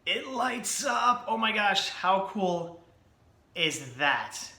It lights up. Oh my gosh, how cool is that?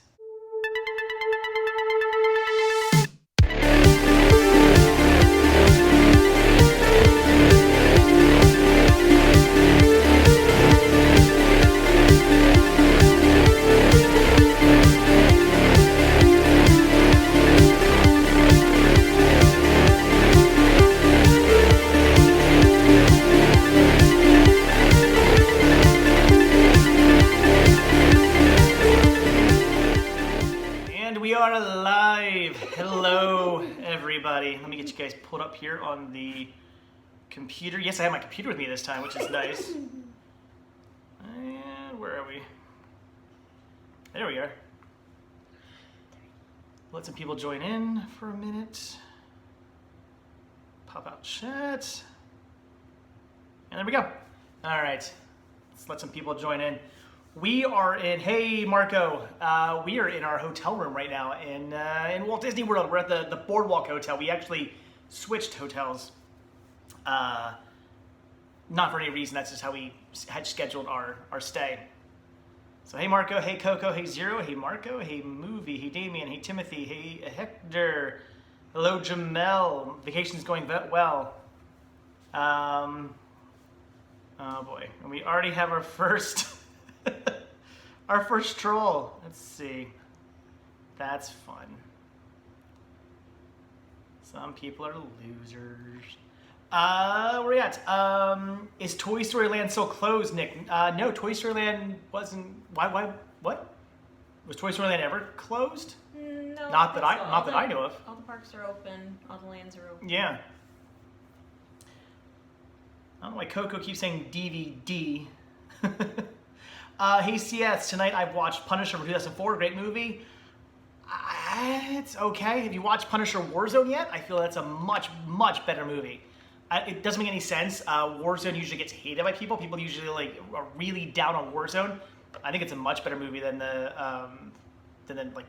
We are live. Hello, everybody. Let me get you guys pulled up here on the computer. Yes, I have my computer with me this time, which is nice. And where are we? There we are. Let some people join in for a minute. Pop out chat. And there we go. All right. Let's let some people join in. We are in, hey Marco, we are in our hotel room right now in Walt Disney World. We're at the Boardwalk Hotel. We actually switched hotels. Not for any reason, that's just how we had scheduled our stay. So hey Marco, hey Coco, hey Zero, hey Marco, hey Movie, hey Damien, hey Timothy, hey Hector, hello Jamel, vacation's going well. Oh boy, and we already have our first... our first troll. Let's see. That's fun. Some people are losers. Where are we at? Is Toy Story Land still closed, Nick? No, Toy Story Land wasn't. Why? What? Was Toy Story Land ever closed? No. Not that I know of. All the parks are open. All the lands are open. Yeah. I don't know why Coco keeps saying DVD. Hey CS, tonight I've watched Punisher from 2004, great movie. It's okay. Have you watched Punisher Warzone yet? I feel that's a much, much better movie. It doesn't make any sense. Warzone usually gets hated by people. People usually are really down on Warzone. I think it's a much better movie than the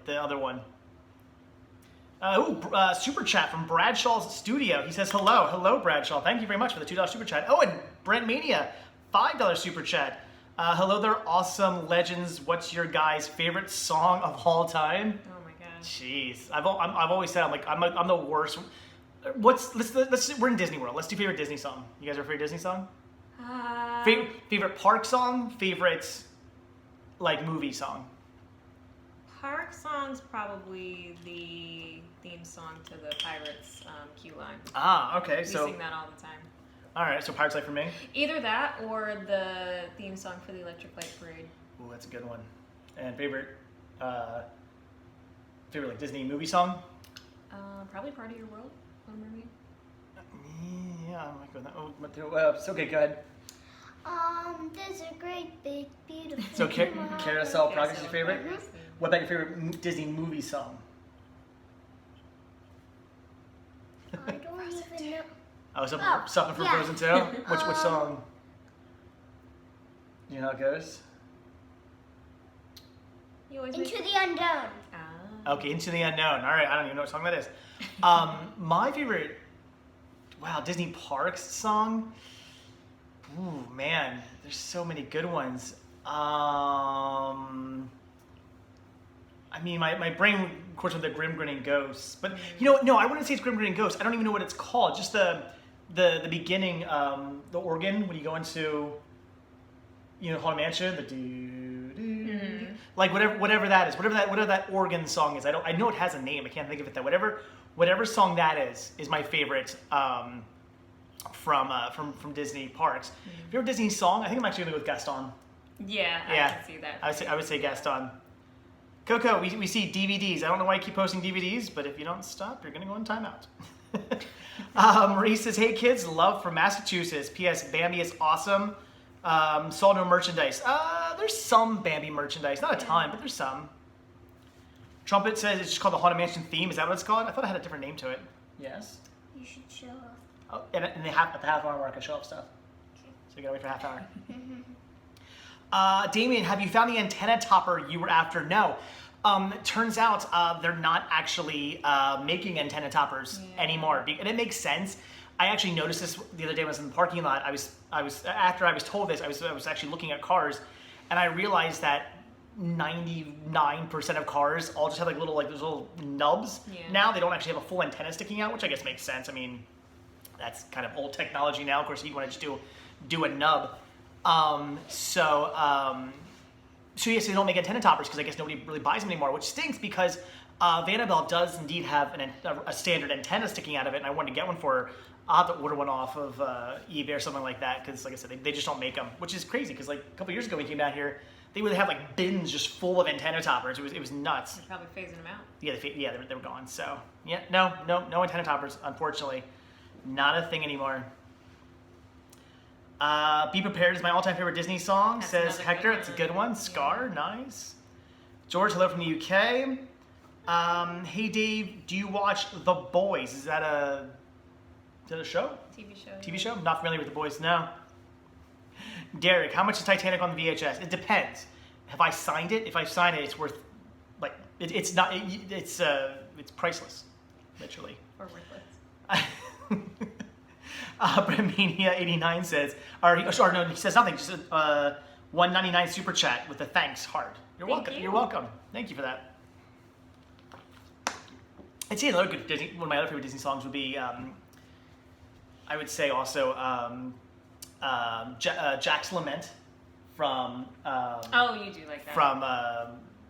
other one. Super chat from Bradshaw's studio. He says hello Bradshaw. Thank you very much for the $2 super chat. Oh, and Brent Mania, $5 super chat. Hello there, awesome legends. What's your guys' favorite song of all time? Oh my gosh. Jeez, I've always said I'm the worst. We're in Disney World. Let's do favorite Disney song. You guys have a favorite Disney song? Favorite park song? Favorite movie song? Park song's probably the theme song to the Pirates queue line. Ah, okay. We sing that all the time. All right, so Pirates Life for me? Either that or the theme song for the Electric Light Parade. Ooh, that's a good one. And favorite Disney movie song? Probably Part of Your World, Little Mermaid. Yeah, I might go with that. Oh, it's okay, go ahead. There's a great big beautiful. So Carousel Progress is your favorite? Progress. What about your favorite Disney movie song? I don't even know. Oh, something from Frozen 2? Which song? You know how it goes? Into the Unknown. Okay, Into the Unknown. All right, I don't even know what song that is. My favorite, Disney Parks song? Ooh, man, there's so many good ones. I mean, my brain, of course, with the Grim Grinning Ghosts. But, no, I wouldn't say it's Grim Grinning Ghosts. I don't even know what it's called. Just the beginning, the organ, when you go into, Haunted Mansion, the do-do, whatever that is, whatever that organ song is. I know it has a name. I can't think of it though. Whatever song that is my favorite from Disney Parks. Favorite Disney song? I think I'm actually gonna go with Gaston. Yeah, I can see that. I would say Gaston. Coco, we see DVDs. I don't know why you keep posting DVDs, but if you don't stop, you're gonna go in timeout. Marie says, hey kids, love from Massachusetts. P.S. Bambi is awesome. Saw no merchandise. There's some Bambi merchandise. Not a ton, but there's some. Trumpet says it's just called the Haunted Mansion theme. Is that what it's called? I thought it had a different name to it. Yes? You should show off. Oh, and at the half hour mark, I show off stuff. Okay. So you gotta wait for half hour. Damien, have you found the antenna topper you were after? No. Turns out they're not actually making antenna toppers anymore. And it makes sense. I actually noticed this the other day when I was in the parking lot. I was after I was told this, I was actually looking at cars, and I realized that 99% of cars all just have like those little nubs. Yeah. Now they don't actually have a full antenna sticking out, which I guess makes sense. I mean, that's kind of old technology now. Of course, you want to just do a nub. So yes, they don't make antenna toppers because I guess nobody really buys them anymore, which stinks because Vanabelle does indeed have a standard antenna sticking out of it, and I wanted to get one for her. I'll have to order one off of eBay or something like that because, like I said, they just don't make them, which is crazy because like a couple years ago when we came down here, they would have like bins just full of antenna toppers. It was nuts. They're probably phasing them out. Yeah, they were gone. So yeah, no antenna toppers, unfortunately, not a thing anymore. Be Prepared is my all-time favorite Disney song, That's says another Hector. good It's a one. good one. Scar, nice. George, hello from the UK. Hey Dave, do you watch The Boys? Is that a show? TV show. TV show? I'm not familiar with The Boys, no. Derek, how much is Titanic on the VHS? It depends. Have I signed it? If I sign it, it's worth, like, it's priceless, literally. Or worthless. Bremania89 says, no, he says nothing, just a $1.99 super chat with a thanks heart. You're welcome. You're welcome. Thank you for that. I'd say another good Disney, one of my other favorite Disney songs would be, I would say also Jack's Lament from Oh, you do like that. from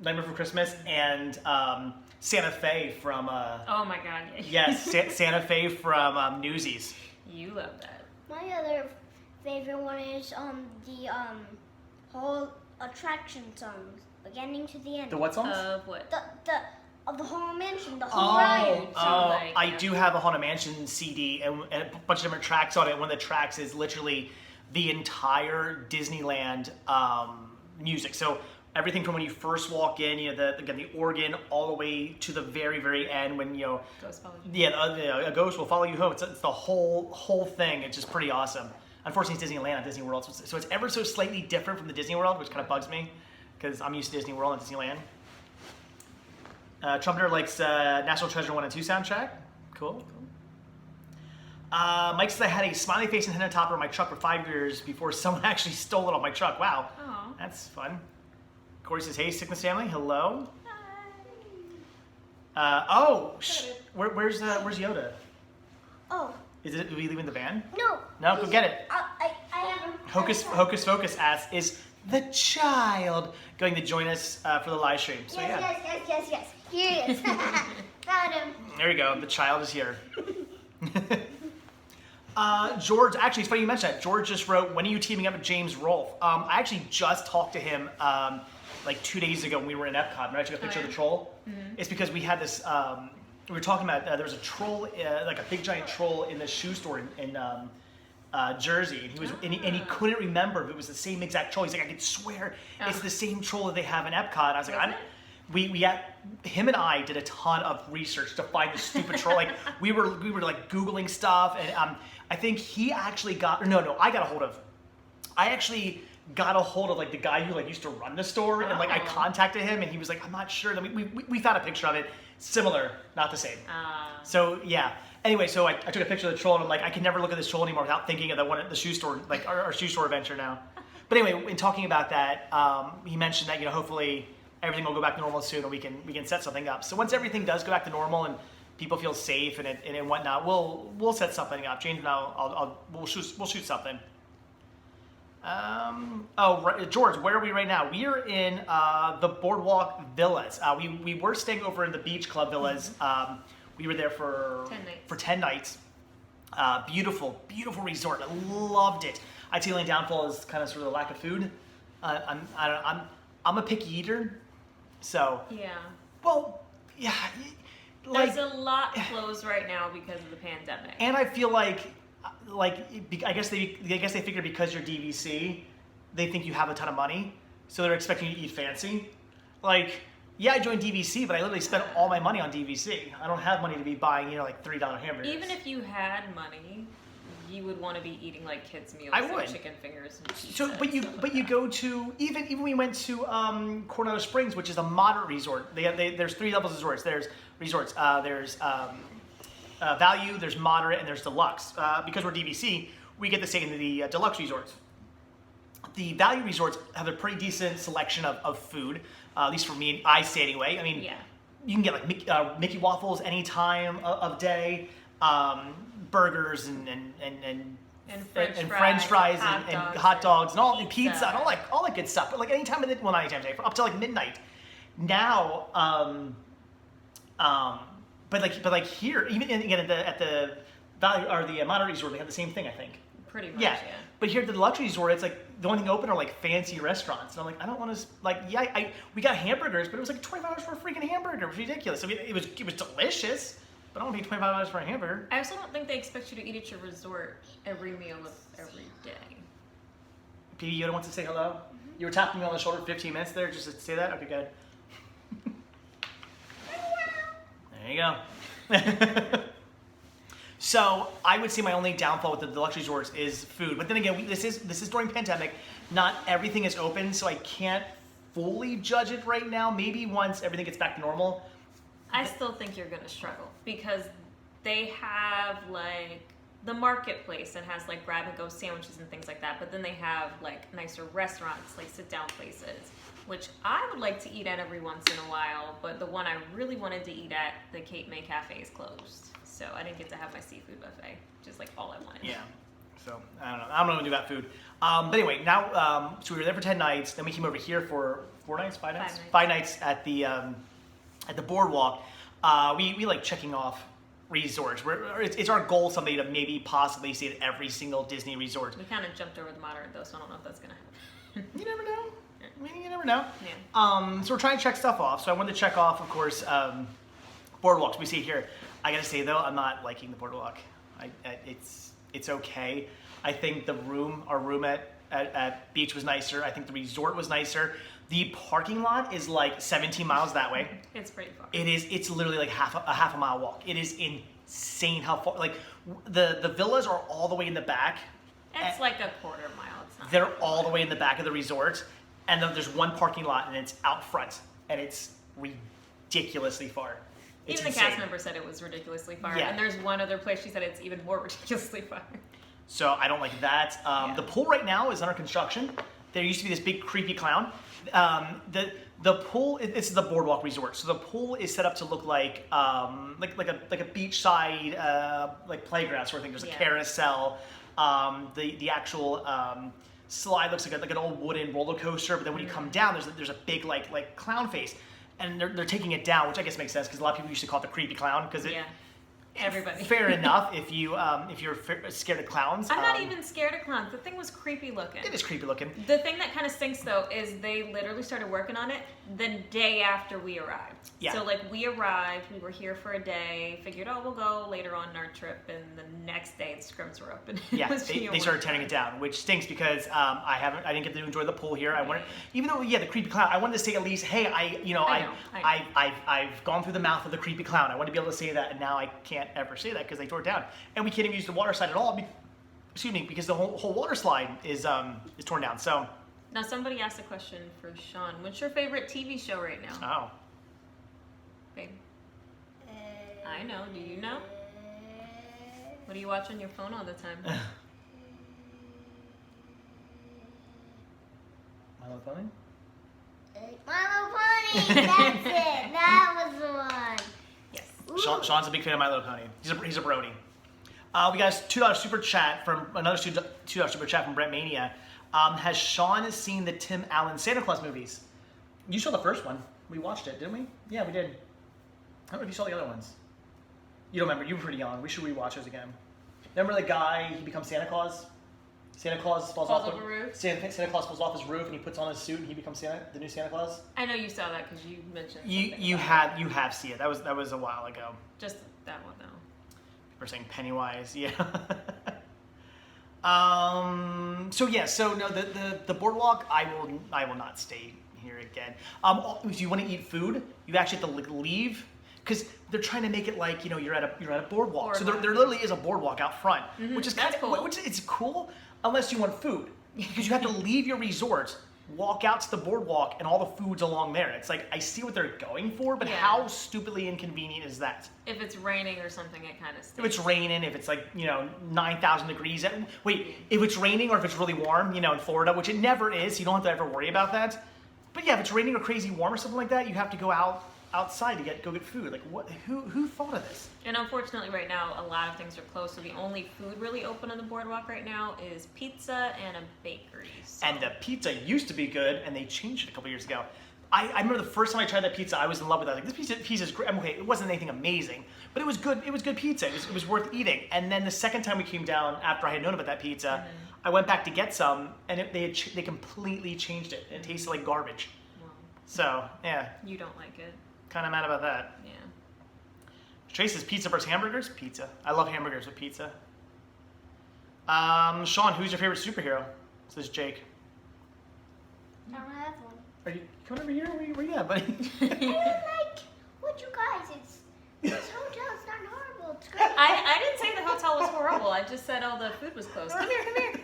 Nightmare Before Christmas, and Santa Fe from Oh my God. yes, Santa Fe from Newsies. You love that. My other favorite one is the whole attraction songs, beginning to the end. The what songs? Of what? Of the whole mansion, the whole ride. like, I yeah. do have a Haunted Mansion CD and a bunch of different tracks on it. One of the tracks is literally the entire Disneyland music. So everything from when you first walk in, the organ, all the way to the very, very end when Ghost follows you. a ghost will follow you home. It's the whole thing. It's just pretty awesome. Unfortunately, it's Disneyland, not Disney World, so it's ever so slightly different from the Disney World, which kind of bugs me because I'm used to Disney World and Disneyland. Trumpeter likes National Treasure 1 and 2 soundtrack. Cool. Mike says I had a smiley face antenna topper in my truck for 5 years before someone actually stole it off my truck. Wow. Aw. That's fun. Corey says, hey, Sickness Family, hello. Where's Yoda? Oh, Are we leaving the van? no. No, go get it. I have him. Hocus Focus asks, is the child going to join us for the live stream? So yeah. Yes. Here he is. Found him. There you go. The child is here. George, actually, it's funny you mentioned that. George just wrote, when are you teaming up with James Rolfe? I actually just talked to him like 2 days ago when we were in Epcot. And I took a picture of the troll. Mm-hmm. It's because we had this, we were talking about, there was a troll, like a big giant troll in the shoe store in Jersey. And he couldn't remember if it was the same exact troll. He's like, I could swear it's the same troll that they have in Epcot. And I was like, him and I did a ton of research to find the stupid troll. Like we were like Googling stuff, and I think he actually I actually got a hold of like the guy who like used to run the store, and like I contacted him, and he was like, I'm not sure. Then we found a picture of it, similar, not the same. So yeah. Anyway, so I took a picture of the troll, and I'm like, I can never look at this troll anymore without thinking of the one at the shoe store, like our shoe store adventure now. But anyway, in talking about that, he mentioned that hopefully everything will go back to normal soon, and we can set something up. So once everything does go back to normal and people feel safe and whatnot, we'll set something up. James and we'll shoot something. George, where are we right now? We are in the Boardwalk Villas. We were staying over in the Beach Club Villas. We were there for 10 nights. Beautiful resort. I loved it. I'd say the only downfall is kind of sort of the lack of food. I'm a picky eater. So Yeah. well, yeah, There's a lot closed right now because of the pandemic. and I feel like I guess they figure because you're DVC, they think you have a ton of money, so they're expecting you to eat fancy. Like, yeah, I joined DVC, but I literally spent all my money on DVC. I don't have money to be buying like $3 hamburgers. Even if you had money, you would want to be eating like kids' meals, I like would. chicken fingers and pizza. So, but you go to even we went to Coronado Springs, which is a moderate resort. There's 3 levels of resorts. There's resorts. There's value, there's moderate, and there's deluxe. Because we're DVC, we get to stay in the deluxe resorts. The value resorts have a pretty decent selection of food, at least for me, I say anyway. I mean, you can get like Mickey waffles any time of day, burgers and French fries and hot dogs and all pizza and all that good stuff. But like any time of the, well, not any time of day, up to like midnight. Now, but like here, even again at the value or the moderate resort, they have the same thing, I think. Pretty much, yeah. But here at the luxury resort, it's like the only thing open are like fancy restaurants, and I'm like, I don't want to we got hamburgers, but it was like $25 for a freaking hamburger. It was ridiculous. I mean, it was delicious, but I don't pay $25 for a hamburger. I also don't think they expect you to eat at your resort every meal of every day. P.D. Yoda wants to say hello. You were tapping me on the shoulder 15 minutes there just to say that. Okay, good. There you go. So I would say my only downfall with the deluxe resorts is food. But then again, this is during pandemic. Not everything is open, so I can't fully judge it right now. Maybe once everything gets back to normal. I still think you're gonna struggle because they have like the marketplace and has like grab and go sandwiches and things like that. But then they have like nicer restaurants, like sit down places, which I would like to eat at every once in a while. But the one I really wanted to eat at, the Cape May Cafe, is closed. So I didn't get to have my seafood buffet, just like all I wanted. Yeah. So I don't know. I don't know what to do about food. But anyway, now so we were there for 10 nights. Then we came over here for 4 nights, 5 nights, 5 nights at the Boardwalk. We like checking off resorts. It's our goal someday to maybe possibly stay at every single Disney resort. We kind of jumped over the moderate though, so I don't know if that's gonna happen. You never know. I mean, you never know. Yeah. So we're trying to check stuff off. So I wanted to check off, of course, Boardwalks. We see here. I gotta say though, I'm not liking the Boardwalk. It's okay. I think our room at Beach was nicer. I think the resort was nicer. The parking lot is like 17 miles that way. It's pretty far. It is. It's literally like a half a mile walk. It is insane how far. Like the villas are all the way in the back. It's like a quarter mile. It's not. They're all the way in the back of the resort, and then there's one parking lot, and it's out front, and it's ridiculously far. It's even the insane. cast member said it was ridiculously far, Yeah. and there's one other place she said it's even more ridiculously far. So I don't like that. The pool right now is under construction. There used to be this big creepy clown. The pool, it's the Boardwalk Resort, so the pool is set up to look like a beachside like playground sort of thing. There's a carousel. The actual slide looks like an old wooden roller coaster, but then when you come down, there's a big like clown face, and they're taking it down, which I guess makes sense because a lot of people used to call it the creepy clown because it. Yeah. Everybody. Fair enough if you're scared of clowns. I'm not even scared of clowns. The thing was creepy looking. It is creepy looking. The thing that kind of stinks though is they literally started working on it the day after we arrived. Yeah. So like we arrived, we were here for a day, figured we'll go later on in our trip, and the next day the scrims were open. Yeah, they started tearing it down, which stinks because I didn't get to enjoy the pool here. I wanted, even though the creepy clown, I wanted to say at least, hey, I've gone through the mouth of the creepy clown. I want to be able to say that, and now I can't ever say that because they tore it down, and we can't even use the water slide at all. Because the whole water slide is torn down. So now somebody asked a question for Shawn. What's your favorite TV show right now? Oh. Babe. I know. Do you know? What do you watch on your phone all the time? My Little Pony? My Little Pony! That's it! That was the one! Yes. Shawn's a big fan of My Little Pony. He's a Brody. We got a $2 super chat from another $2 super chat from Brett Mania. Has Shawn seen the Tim Allen Santa Claus movies? You saw the first one. We watched it, didn't we? Yeah, we did. I don't know if you saw the other ones. You don't remember. You were pretty young. We should rewatch those again. Remember the guy? He becomes Santa Claus. Santa Claus falls off a roof. Santa Claus falls off his roof and he puts on his suit and he becomes the new Santa Claus. I know you saw that because you mentioned. You have seen it. That was a while ago. Just that one though. People are saying Pennywise, yeah. So no, the Boardwalk, I will not stay here again. If you want to eat food, you actually have to leave because they're trying to make it like you're at a boardwalk. So there literally is a boardwalk out front, which is kind of cool. Which it's cool unless you want food because you have to leave your resort walk out to the boardwalk and all the food's along there. It's like, I see what they're going for, but Yeah. how stupidly inconvenient is that? If it's raining or something, it kind of stinks. If it's raining, if it's like, 9,000 degrees. Wait, if it's raining or if it's really warm, in Florida, which it never is, you don't have to ever worry about that. But yeah, if it's raining or crazy warm or something like that, you have to go outside to go get food. Like, what? Who thought of this? And unfortunately, right now, a lot of things are closed. So the only food really open on the boardwalk right now is pizza and a bakery. So. And the pizza used to be good, and they changed it a couple years ago. I remember the first time I tried that pizza, I was in love with it. Like, this pizza is great. Okay, it wasn't anything amazing, but it was good. It was good pizza. It was worth eating. And then the second time we came down, after I had known about that pizza, I went back to get some, and they completely changed it. It tasted like garbage. Well, So yeah, you don't like it. kind of mad about that. Yeah. Trace says pizza versus hamburgers. Pizza. I love hamburgers with pizza. Shawn, who's your favorite superhero? Says Jake. I don't have one. Are you coming over here? Where you at, buddy? I don't like what you guys. This hotel's not horrible. It's great. I didn't say the hotel was horrible. I just said all the food was closed. Come here.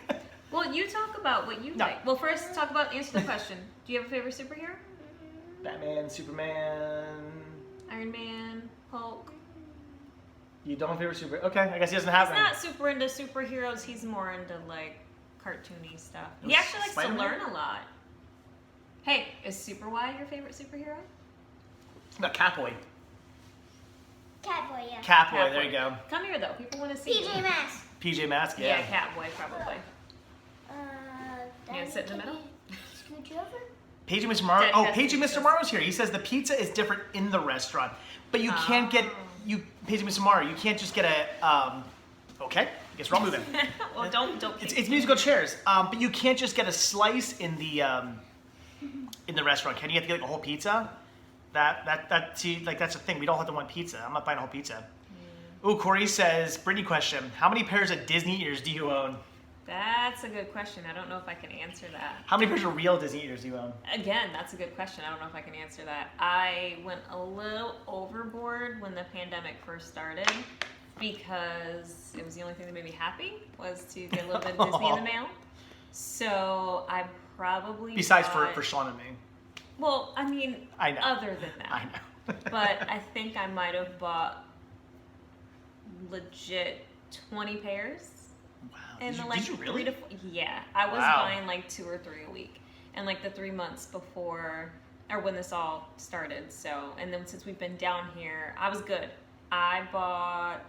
Well, you talk about what you No. like. Well, first, answer the question. Do you have a favorite superhero? Batman, Superman. Iron Man, Hulk. You don't have a favorite superhero? Okay, I guess he doesn't have He's any. not super into superheroes. He's more into like cartoony stuff. He Oh, actually likes Spider-Man? to learn a lot. Hey, is Superwhy your favorite superhero? No, Catboy. Catboy, yeah. Catboy, there you go. Come here though. People want to see PJ you. Masks. PJ Masks, Yeah, yeah. Catboy probably. Daddy, sit in the can middle? you Scoot you over? Page and Mr. Morrow. Dead Oh, has Page and pizza. Mr. Morrow's here. He says the pizza is different in the restaurant, but you can't get Page and Mr. Morrow. You can't just get a. Okay, I guess we're all moving. Well, don't. It's musical chairs, but you can't just get a slice in the restaurant. Can you have to get like a whole pizza? See, like that's the thing. We don't have to want pizza. I'm not buying a whole pizza. Ooh, Corey says, Brittany question: how many pairs of Disney ears do you own? That's a good question. I don't know if I can answer that. How many pairs of real Disney ears do you own? Again, that's a good question. I don't know if I can answer that. I went a little overboard when the pandemic first started because it was the only thing that made me happy was to get a little bit of Disney in the mail. So I probably Besides bought, for Shawn and me. Well, I mean, I know. other than that. I know. But I think I might have bought legit 20 pairs. Wow. And Did you really? 3 to 4, yeah, I was Wow. buying like 2 or 3 a week, and like the 3 months before or when this all started. So, and then since we've been down here, I was good. I bought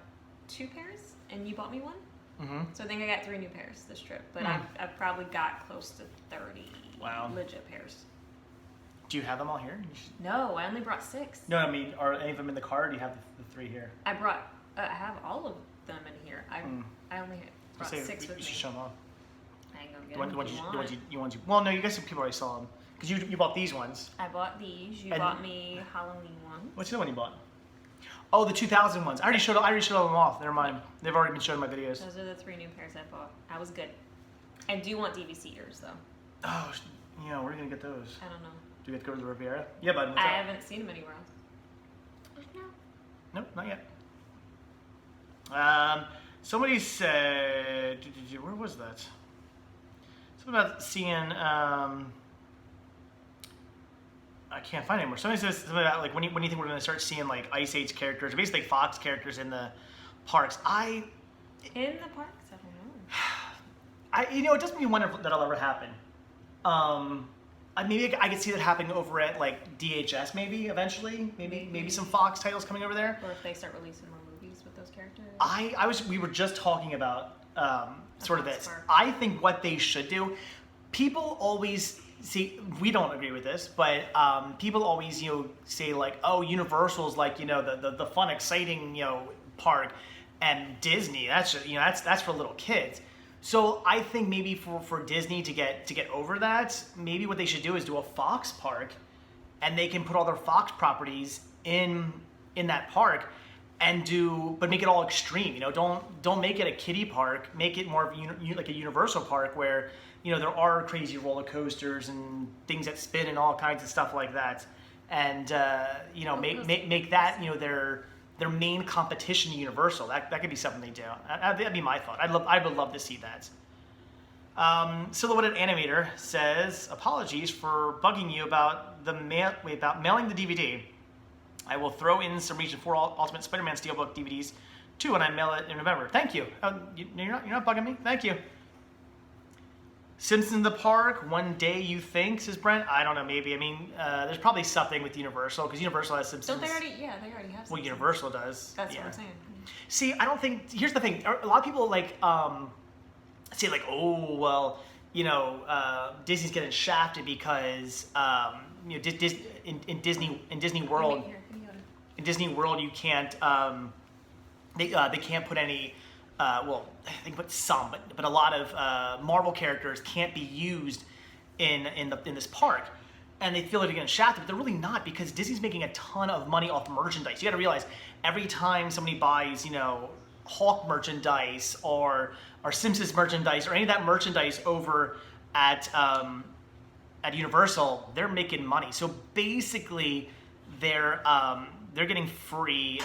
2 pairs, and you bought me 1. Mm-hmm. So I think I got 3 new pairs this trip, but I've probably got close to 30 Wow. legit pairs. Do you have them all here? You should- No, I only brought 6. No, I mean, are any of them in the car? Or do you have the 3 here? I have all of them in here. I only brought Say 6 we with me. should show them off. I ain't gonna get The ones, them the if ones you you, want. well, no, you guys people already saw them because you bought these ones. I bought these. You And- bought me Halloween ones. What's the other one you bought? Oh, the 2000 ones. I already showed all them off. Never mind. They've already been shown in my videos. Those are the 3 new pairs I bought. I was good. I do want DVC ears though. Oh, where are you gonna get those? I don't know. Do we have to go to the Riviera? Yeah, bud. What's I up? haven't seen them anywhere else. No. Nope, not yet. Somebody said, where was that? Something about seeing. I can't find it anymore. Somebody says something about like when do you think we're going to start seeing like Ice Age characters, basically Fox characters in the parks? In the parks, I don't know. It doesn't make me wonder if that'll ever happen. Maybe I could see that happening over at like DHS, maybe eventually. Maybe some Fox titles coming over there. Or if they start releasing more movies with those characters. We were just talking about sort of Fox this. park. I think what they should do. People always see. We don't agree with this, but people always say like, oh, Universal's like the fun, exciting park, and Disney that's for little kids. So I think maybe for Disney to get over that, maybe what they should do is do a Fox park, and they can put all their Fox properties in that park, but make it all extreme. Don't make it a kiddie park. Make it more of like a Universal park where there are crazy roller coasters and things that spin and all kinds of stuff like that, and make that their main competition to Universal. That could be something they do. That'd be my thought. I would love to see that. Silhouetted Animator says, apologies for bugging you about about mailing the DVD. I will throw in some Region 4 Ultimate Spider-Man Steelbook DVDs too when I mail it in November. Thank you. You're not bugging me? Thank you. Simpsons in the Park, one day you think, says Brent. I don't know, maybe. I mean, there's probably something with Universal, because Universal has Simpsons. Don't they already? Yeah, they already have Simpsons. Well, Universal does. That's what I'm saying. See, I don't think, here's the thing. A lot of people say like, oh, well, Disney's getting shafted because, in Disney World, in Disney World, you can't, they can't put any, I think but some, but a lot of Marvel characters can't be used in this park, and they feel like they're getting shafted, but they're really not, because Disney's making a ton of money off merchandise. You got to realize, every time somebody buys, Hulk merchandise or Simpsons merchandise or any of that merchandise over at Universal, they're making money. So basically, they're getting free.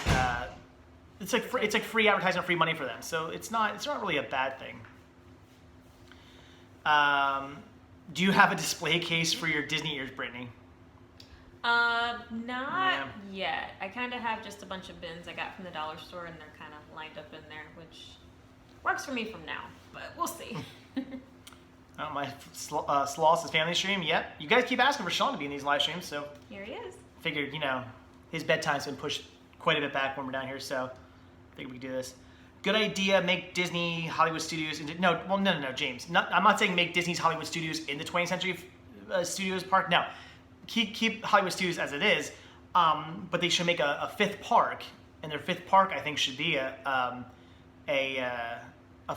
It's like free advertising, free money for them. So it's not really a bad thing. Do you have a display case for your Disney ears, Brittany? Not yet. I kind of have just a bunch of bins I got from the dollar store, and they're kind of lined up in there, which works for me from now, but we'll see. Oh, my Sloss' family stream. Yep. You guys keep asking for Shawn to be in these live streams, so Here he is. figured, his bedtime's been pushed quite a bit back when we're down here, so I think we can do this. Good idea, make Disney Hollywood Studios into, no, James. I'm not saying make Disney's Hollywood Studios in the 20th Century Studios Park. No, keep Hollywood Studios as it is, but they should make a fifth park, and their fifth park, I think, should be a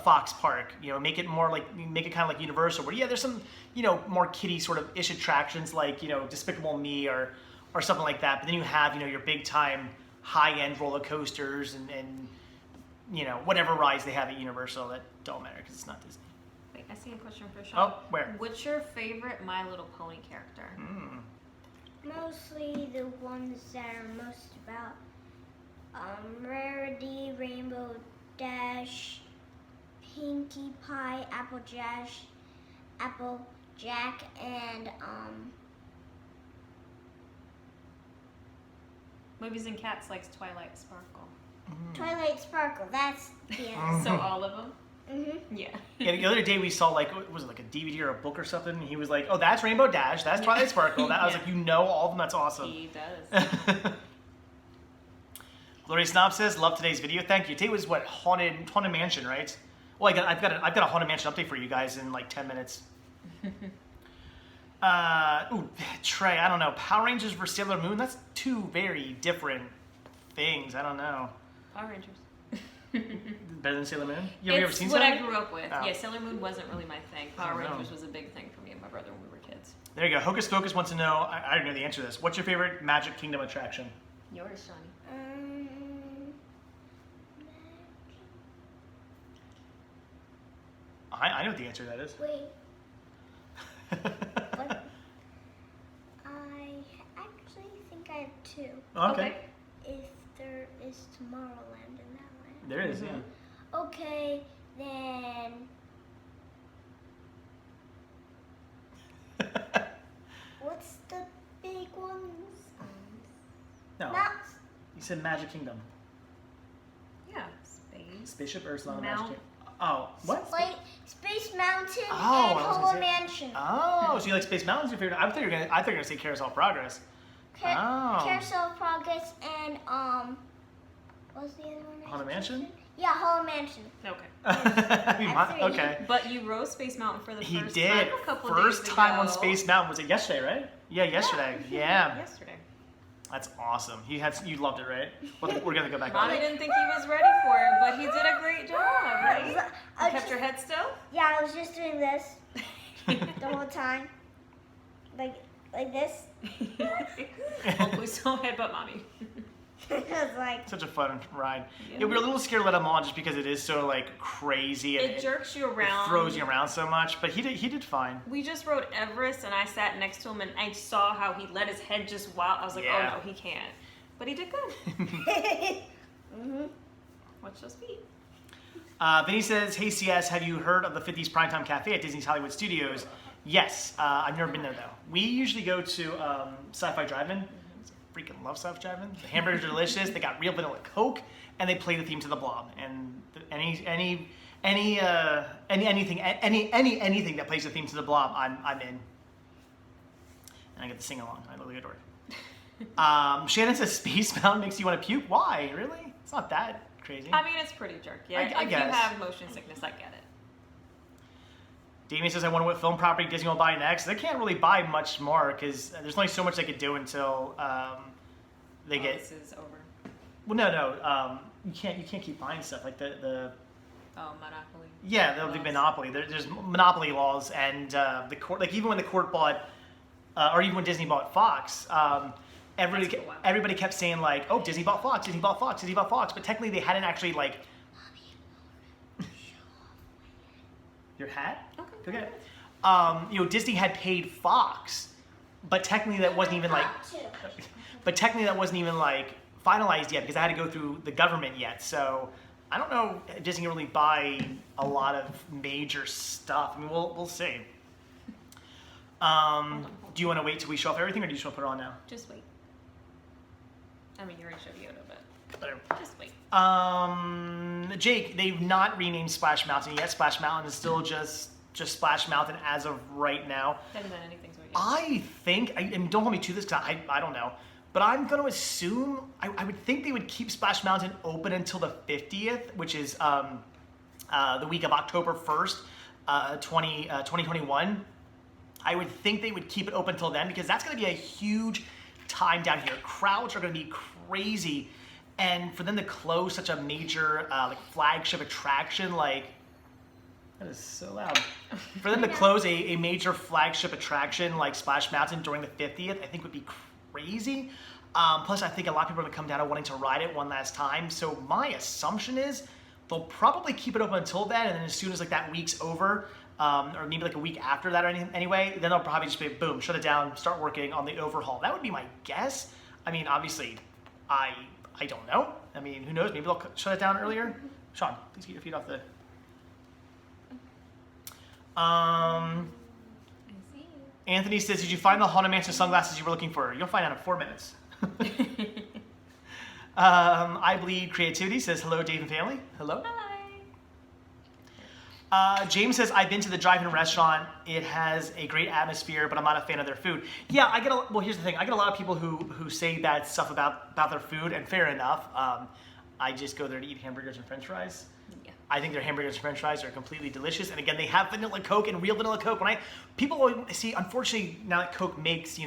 Fox park. Make it kind of like Universal, where there's some more kiddie sort of ish attractions like Despicable Me or something like that. But then you have your big time high end roller coasters and whatever rides they have at Universal that don't matter because it's not Disney. Wait, I see a question for Shawn. Oh, where? What's your favorite My Little Pony character? Mostly the ones that are most about Rarity, Rainbow Dash, Pinkie Pie, Applejack, and Movies and Cats likes Twilight Sparkle. Twilight Sparkle. That's the answer. So all of them? Yeah. Yeah, the other day we saw was it like a DVD or a book or something? And he was like, "Oh, that's Rainbow Dash. That's Twilight Sparkle." I was like, all of them. That's awesome. He does. Glory Snob says, "Love today's video. Thank you." Today was what Haunted Mansion, right? Well, I've got a Haunted Mansion update for you guys in like 10 minutes. Trey, I don't know. Power Rangers versus Sailor Moon. That's two very different things. I don't know. Power Rangers. Better than Sailor Moon? You ever seen what Sailor I Moon? grew up with. Oh. Yeah, Sailor Moon wasn't really my thing. Power Oh, no. Rangers was a big thing for me and my brother when we were kids. There you go. Hocus Pocus wants to know, I already know the answer to this. What's your favorite Magic Kingdom attraction? Yours, Shawnee. I know what the answer to that is. Wait. What? I actually think I have two. Okay. If there is Tomorrowland in that land. There is, yeah. Okay, then. What's the big ones? No. Not You said Magic Kingdom. Yeah, space. Spaceship Earth's not a Mount- Magic Kingdom. Oh, what? Space Mountain Oh, and I was gonna Hollow say- Mansion. Oh, so you like Space Mountain's your favorite? I thought you were gonna say Carousel of Progress. Oh. Carousel of Progress and what was the other one? I Haunted Mansion? suggested? Yeah, Hollow Mansion. Okay. Okay. But you rose Space Mountain for the He first did. time a couple First days time on ago. Space Mountain. Was it yesterday, right? Yeah, yesterday. Yeah. Yesterday. That's awesome. You loved it, right? We're gonna go back on Mommy it. didn't think he was ready for it, but he did a great job, right? You I kept your head still? Yeah, I was just doing this the whole time, like this. Oh, please don't headbutt Mommy. It was like Such a fun ride. Yeah. Yeah, we were a little scared to let him on just because it is so crazy and It jerks you around. it throws you around so much. But he did fine. We just rode Everest, and I sat next to him, and I saw how he let his head just wild. I was like, Yeah. oh no, he can't. But he did good. mhm. What's so sweet? Vinny says, hey CS, have you heard of the 50s Primetime Cafe at Disney's Hollywood Studios? Yes, I've never been there though. We usually go to Sci-Fi Drive-In. Freaking love Sci-Fi Drive-In. The hamburgers are delicious. They got real vanilla Coke, and they play the theme to the Blob. And anything that plays the theme to the Blob, I'm in. And I get to sing along. I literally adore it. Shannon says Space Mountain makes you want to puke. Why? Really? It's not that crazy. I mean, it's pretty jerky. I If guess. you have motion sickness, I get it. Damien says, I wonder what film property Disney will buy next. They can't really buy much more because there's only so much they could do until they get. This is over. Well, no. You can't keep buying stuff like the. Oh, Monopoly. Yeah, the monopoly. There's monopoly laws, and the court. Like even when the court bought, or even when Disney bought Fox, everybody kept saying like, oh, Disney bought Fox, Disney bought Fox, Disney bought Fox, but technically they hadn't actually like. Your hat? Okay. Disney had paid Fox, but technically that wasn't even like. But technically that wasn't even like finalized yet because I had to go through the government yet. So I don't know if Disney can really buy a lot of major stuff. I mean, we'll see. Do you want to wait till we show off everything, or do you just want to put it on now? Just wait. I mean, you already showed Yoda, but Whatever. just wait. Jake, they've not renamed Splash Mountain yet. Splash Mountain is still just Splash Mountain as of right now. Haven't done anything to it yet. I think, and don't hold me to this because I don't know, but I'm going to assume, I would think they would keep Splash Mountain open until the 50th, which is the week of October 1st, 2021. I would think they would keep it open until then because that's going to be a huge time down here. Crowds are going to be crazy. And for them to close such a major like flagship attraction, like that is so loud. For them to close a major flagship attraction like Splash Mountain during the 50th, I think would be crazy. Plus, I think a lot of people are going to come down and wanting to ride it one last time. So my assumption is they'll probably keep it open until then, and then as soon as like that week's over, or maybe like a week after that or anyway, then they'll probably just be boom, shut it down, start working on the overhaul. That would be my guess. I mean, obviously, I don't know. I mean, who knows? Maybe they'll shut it down earlier. Shawn, please get your feet off the. I see you. Anthony says, did you find the Haunted Mansion sunglasses you were looking for? You'll find out in 4 minutes. I Bleed Creativity says, hello, Dave and family. Hello. Hi. James says, I've been to the drive-in restaurant. It has a great atmosphere, but I'm not a fan of their food. Yeah, well, here's the thing. I get a lot of people who say bad stuff about their food, and fair enough. I just go there to eat hamburgers and french fries. Yeah. I think their hamburgers and french fries are completely delicious. And again, they have vanilla Coke and real vanilla Coke. People always see, unfortunately, now that Coke makes,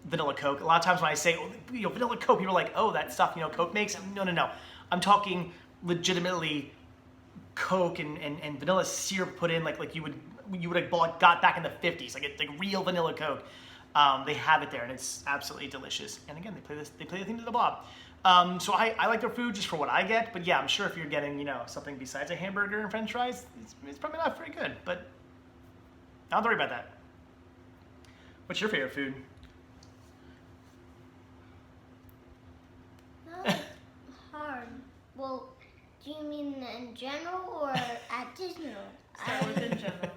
vanilla Coke, a lot of times when I say, vanilla Coke, people are like, oh, that stuff, Coke makes. No. I'm talking legitimately Coke and vanilla syrup put in like you would have got back in the 50s, like real vanilla Coke. They have it there, and it's absolutely delicious. And again, they play the theme to the Blob. So I like their food just for what I get, but yeah, I'm sure if you're getting something besides a hamburger and french fries, it's probably not very good. But I don't worry about that. What's your favorite food? Hard. Well, do you mean in general or at Disney World? Start with in general.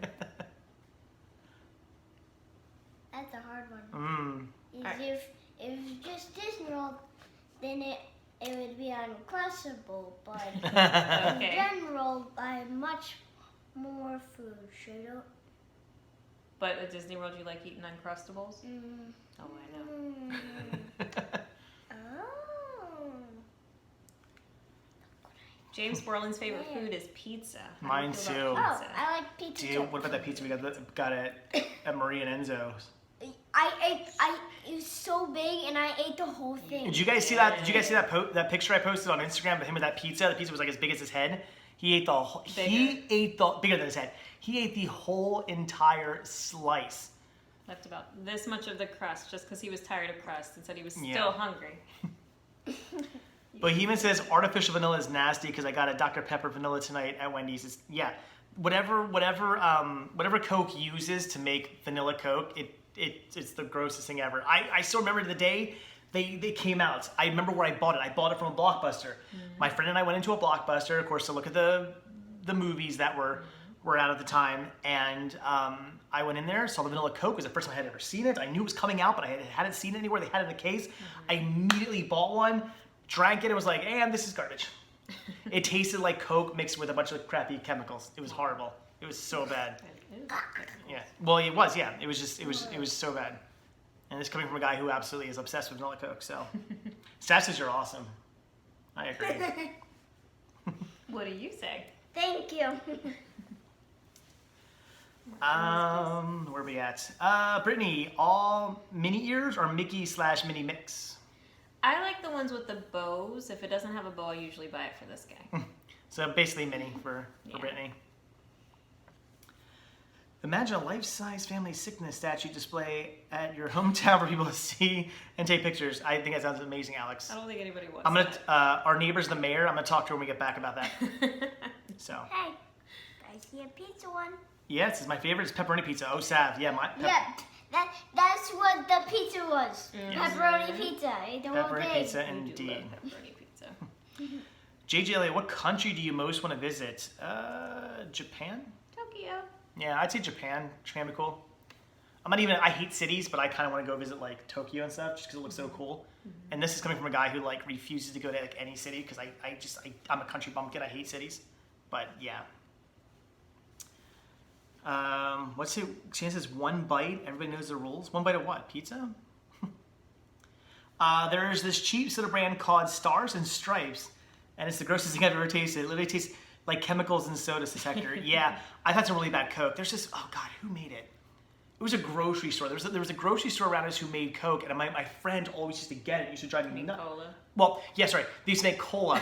That's a hard one. If it's just Disney World, then it would be unclassable. But Okay. in general, I have much more food. Should I? But at Disney World, you like eating Uncrustables? Oh, I know. James Borland's favorite food is pizza. How do you Mine feel too. about Oh, pizza? I like pizza too. What about that pizza we got at Marie and Enzo's? It was so big, and I ate the whole thing. Did you guys see that? Did you guys see that picture I posted on Instagram of him with that pizza? The pizza was like as big as his head. He ate bigger than his head. He ate the whole entire slice. Left about this much of the crust just because he was tired of crust and said he was still Yeah. hungry. Bohemian says artificial vanilla is nasty because I got a Dr. Pepper vanilla tonight at Wendy's. Whatever Coke uses to make vanilla Coke, it's the grossest thing ever. I still remember the day they came out. I remember where I bought it. I bought it from a Blockbuster. My friend and I went into a Blockbuster, of course, to look at the the movies that were out at the time. And I went in there, saw the vanilla Coke. It was the first time I had ever seen it. I knew it was coming out, but I hadn't seen it anywhere. They had it in the case. I immediately bought one, drank it, and was like, and this is garbage. It tasted like Coke mixed with a bunch of crappy chemicals. It was horrible. It was so bad. Yeah. Well, it was. Yeah. It was just. It was so bad. And this coming from a guy who absolutely is obsessed with vanilla Coke. So, stashes are awesome. I agree. What do you say? Thank you. Where are we at? Brittany, all mini ears or Mickey/mini mix? I like the ones with the bows. If it doesn't have a bow, I usually buy it for this guy. So basically mini for Brittany. Imagine a life-size family sickness statue display at your hometown for people to see and take pictures. I think that sounds amazing, Alex. I don't think anybody wants I'm gonna. that. Our neighbor's the mayor. I'm gonna talk to her when we get back about that. So. Hey, I see a pizza one. Yes, it's my favorite. It's pepperoni pizza. Oh, Sav. Yeah, That's what the pizza was. Yes. Pepperoni pizza. The whole Pepperoni thing. pizza, We do indeed. love pepperoni pizza. JJ, what country do you most want to visit? Japan? Tokyo. Yeah, I'd say Japan. Japan would be cool. I hate cities, but I kind of want to go visit like Tokyo and stuff just because it looks so cool. And this is coming from a guy who like refuses to go to like any city because I'm a country bumpkin. I hate cities. But yeah. What's it? Shannon says 1 bite. Everybody knows the rules. 1 bite of what? Pizza? There's this cheap soda brand called Stars and Stripes, and it's the grossest thing I've ever tasted. It literally tastes like chemicals in soda detector. Yeah, I've had some really bad Coke. There's this, oh God, who made it? It was a grocery store. There was a grocery store around us who made Coke, and my friend always used to get it. It used to drive me nuts. Cola. Well, yes, right. They used to make cola.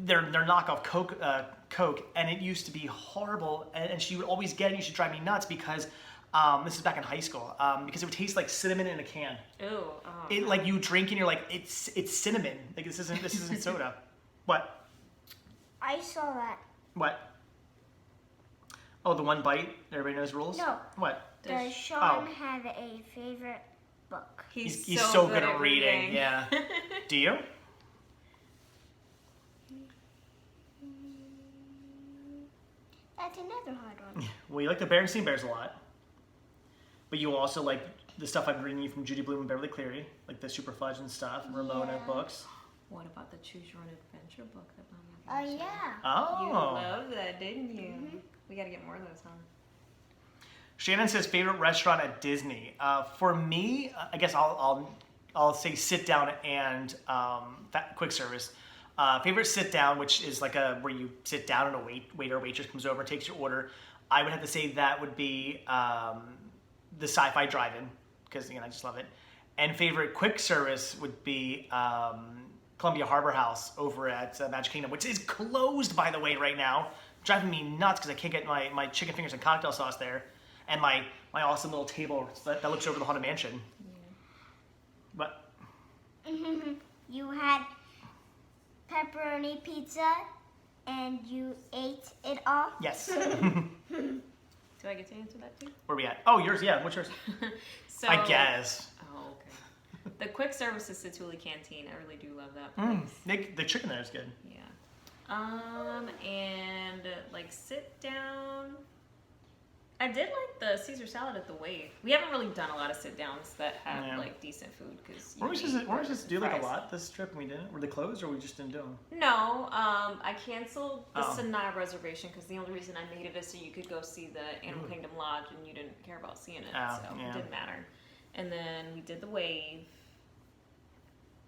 They're knockoff Coke, and it used to be horrible. And she would always get it. It used to drive me nuts because this is back in high school. Because it would taste like cinnamon in a can. Ew. Oh. It like you drink and you're like it's cinnamon. Like this isn't soda. What? I saw that. What? Oh, the 1 bite. Everybody knows rules. No. What? Does Shawn have a favorite book? He's so good at reading. Yeah. Do you? That's another hard one. Well, you like the Berenstain Bears a lot, but you also like the stuff I'm reading you from Judy Blume and Beverly Cleary, like the Super Fudge and stuff, and Ramona books. What about the Choose Your Own Adventure book that Mommy Oh yeah. Oh. You loved that, didn't you? We got to get more of those, huh? Shannon says favorite restaurant at Disney. For me, I guess I'll say sit down and quick service. Favorite sit down, which is like where you sit down and a waiter or waitress comes over and takes your order. I would have to say that would be the Sci-Fi Drive-In because I just love it. And favorite quick service would be Columbia Harbor House over at Magic Kingdom, which is closed by the way right now, driving me nuts because I can't get my chicken fingers and cocktail sauce there. And my awesome little table that looks over the Haunted Mansion. Yeah. But You had pepperoni pizza and you ate it all? yes. Do I get to answer that too? Where are we at? Oh, yours. Yeah. What's yours? So, I guess. Oh, okay. The quick service is Satuli Canteen. I really do love that place. The chicken there is good. Yeah. And like sit down. I did like the Caesar salad at the Wave. We haven't really done a lot of sit downs that have like decent food because. Weren't we just do like a lot this trip and we didn't? Were they closed or we just didn't do them? No, I canceled the Sanaa reservation because the only reason I made it is so you could go see the Animal Kingdom Lodge and you didn't care about seeing it, so it didn't matter. And then we did the Wave.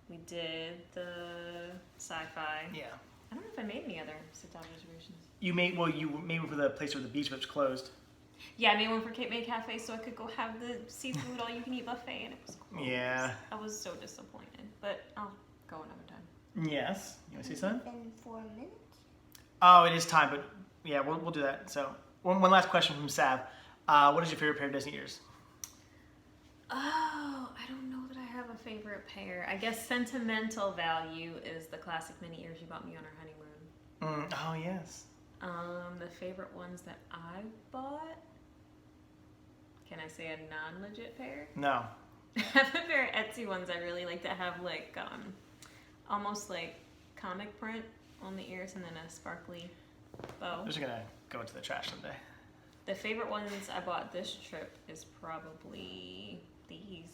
We did the Sci-Fi. Yeah. I don't know if I made any other sit down reservations. You made one for the place where the beach was closed. Yeah, I made one for Cape May Cafe so I could go have the seafood all-you-can-eat buffet, and it was closed. Yeah. I was so disappointed, but I'll go another time. Yes. You want to say something? Been 4 minutes. Oh, it is time, but yeah, we'll do that. So one last question from Sav. What is your favorite pair of Disney ears? Oh, I don't know that I have a favorite pair. I guess sentimental value is the classic mini ears you bought me on our honeymoon. Oh, yes. The favorite ones that I bought. Can I say a non-legit pair? No. I have a pair of Etsy ones I really like that have like almost like comic print on the ears and then a sparkly bow. They're just gonna go into the trash someday. The favorite ones I bought this trip is probably these.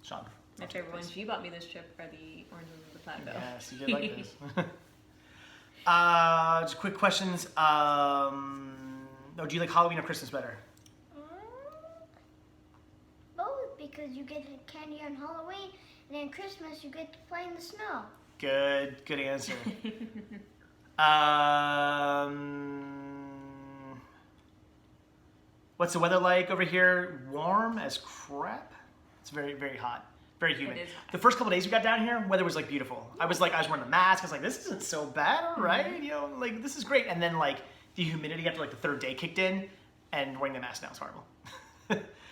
Shawn. My favorite ones you bought me this trip are the orange ones with the plaid bow. Yes, you did like this. Just quick questions. Do you like Halloween or Christmas better? Both, because you get candy on Halloween, and then Christmas you get to play in the snow. Good answer. What's the weather like over here? Warm as crap. It's very, very hot. Very humid. It is hot. The first couple days we got down here, weather was like beautiful. I was wearing a mask. I was like, this isn't so bad, all right? You know, like this is great. And then like the humidity after like the third day kicked in, and wearing the mask now is horrible.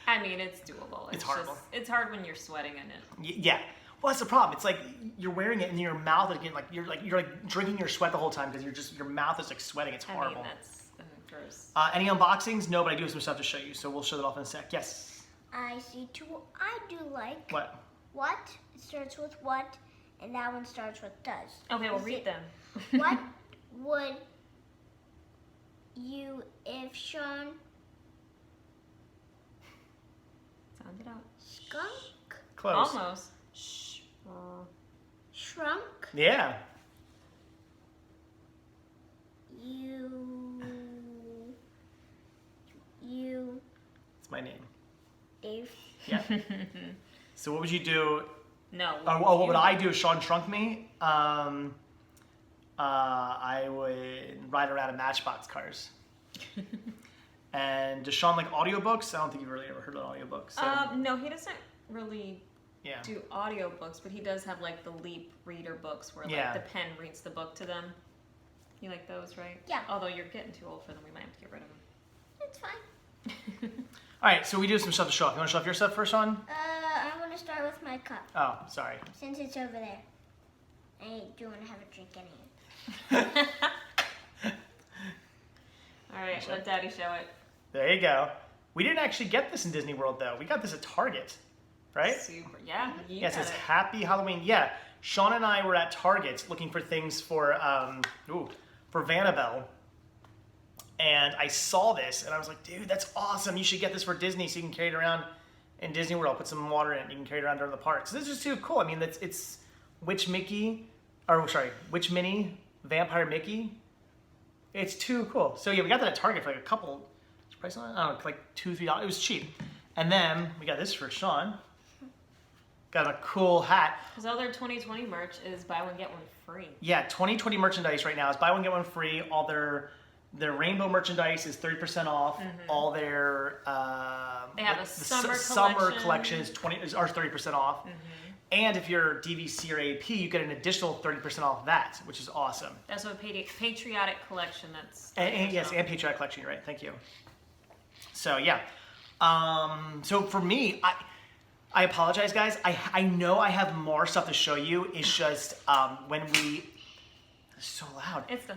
I mean, it's doable. It's horrible. It's hard when you're sweating in it. Yeah. Well, that's the problem. It's like you're wearing it and your mouth is getting you're drinking your sweat the whole time because your mouth is like sweating. It's horrible. I mean, that's gross. Any unboxings? No, but I do have some stuff to show you, so we'll show that off in a sec. Yes. I see two. I do like. What? What? It starts with what, and that one starts with does. Okay, we'll Is read it- them. What would you if Shawn Sound it out. skunk Close. Almost. shrunk Yeah. you It's my name. Dave? Yeah. So what would you do? No. What would I do if Shawn shrunk me? I would ride around in Matchbox cars. And does Shawn like audiobooks? I don't think you've really ever heard of audiobooks. So, No, he doesn't really yeah. do audiobooks, but he does have like the Leap reader books where like Yeah. the pen reads the book to them. You like those, right? Yeah. Although you're getting too old for them, we might have to get rid of them. It's fine. All right, so we do have some stuff to show off. You want to show off your stuff first, Shawn? I want to start with my cup Oh, sorry. since it's over there. I do want to have a drink anyway. All right, let Daddy show it. There you go. We didn't actually get this in Disney World though. We got this at Target, right? Super. Yeah. You Yes, got it's it. Happy Halloween. Yeah, Shawn and I were at Target looking for things for Vanabelle, and I saw this and I was like, dude, that's awesome. You should get this for Disney so you can carry it around in Disney World. Put some water in it. You can carry it around during the parks. This is too cool. I mean, it's Witch Minnie, Vampire Mickey. It's too cool. So yeah, we got that at Target for like a couple. What's the price on it? I don't know, like $2-3. It was cheap. And then we got this for Shawn. Got a cool hat. Because all their 2020 merch is buy one get one free. Yeah, 2020 merchandise right now is buy one get one free. All their rainbow merchandise is 30% off. All their They have a summer summer collection. collections are 30% off. And if you're DVC or AP, you get an additional 30% off that, which is awesome. That's a patriotic collection. That's Yes, and Patriotic Collection, you're right. Thank you. So yeah. So for me, I apologize, guys. I know I have more stuff to show you. It's just when we. It's so loud. It's the.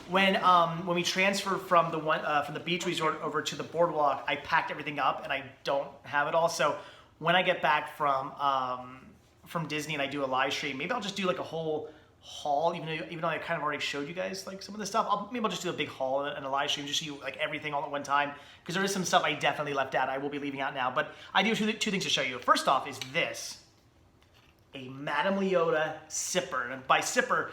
When we transferred from the beach resort over to the boardwalk, I packed everything up and I don't have it all. So when I get back from Disney and I do a live stream, maybe I'll just do like a whole haul, even though I kind of already showed you guys like some of the stuff. Maybe I'll just do a big haul and a live stream, just show you like everything all at one time, because there is some stuff I definitely left out. I will be leaving out now, but I do have two things to show you. First off is this. A Madame Leota sipper. And by sipper,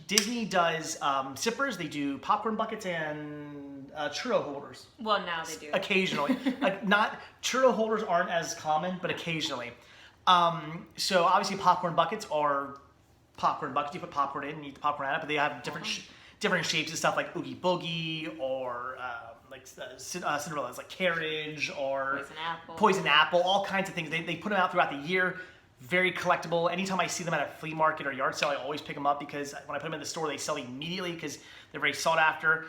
Disney does sippers. They do popcorn buckets and churro holders. Well, now they do. Occasionally. Not churro holders aren't as common, but occasionally. So obviously popcorn buckets are popcorn buckets. You put popcorn in and eat the popcorn out of it, but they have different shapes and stuff like Oogie Boogie or Cinderella's like carriage or Poison Apple, all kinds of things. They put them out throughout the year. Very collectible. Anytime I see them at a flea market or yard sale, I always pick them up because when I put them in the store, they sell immediately because they're very sought after.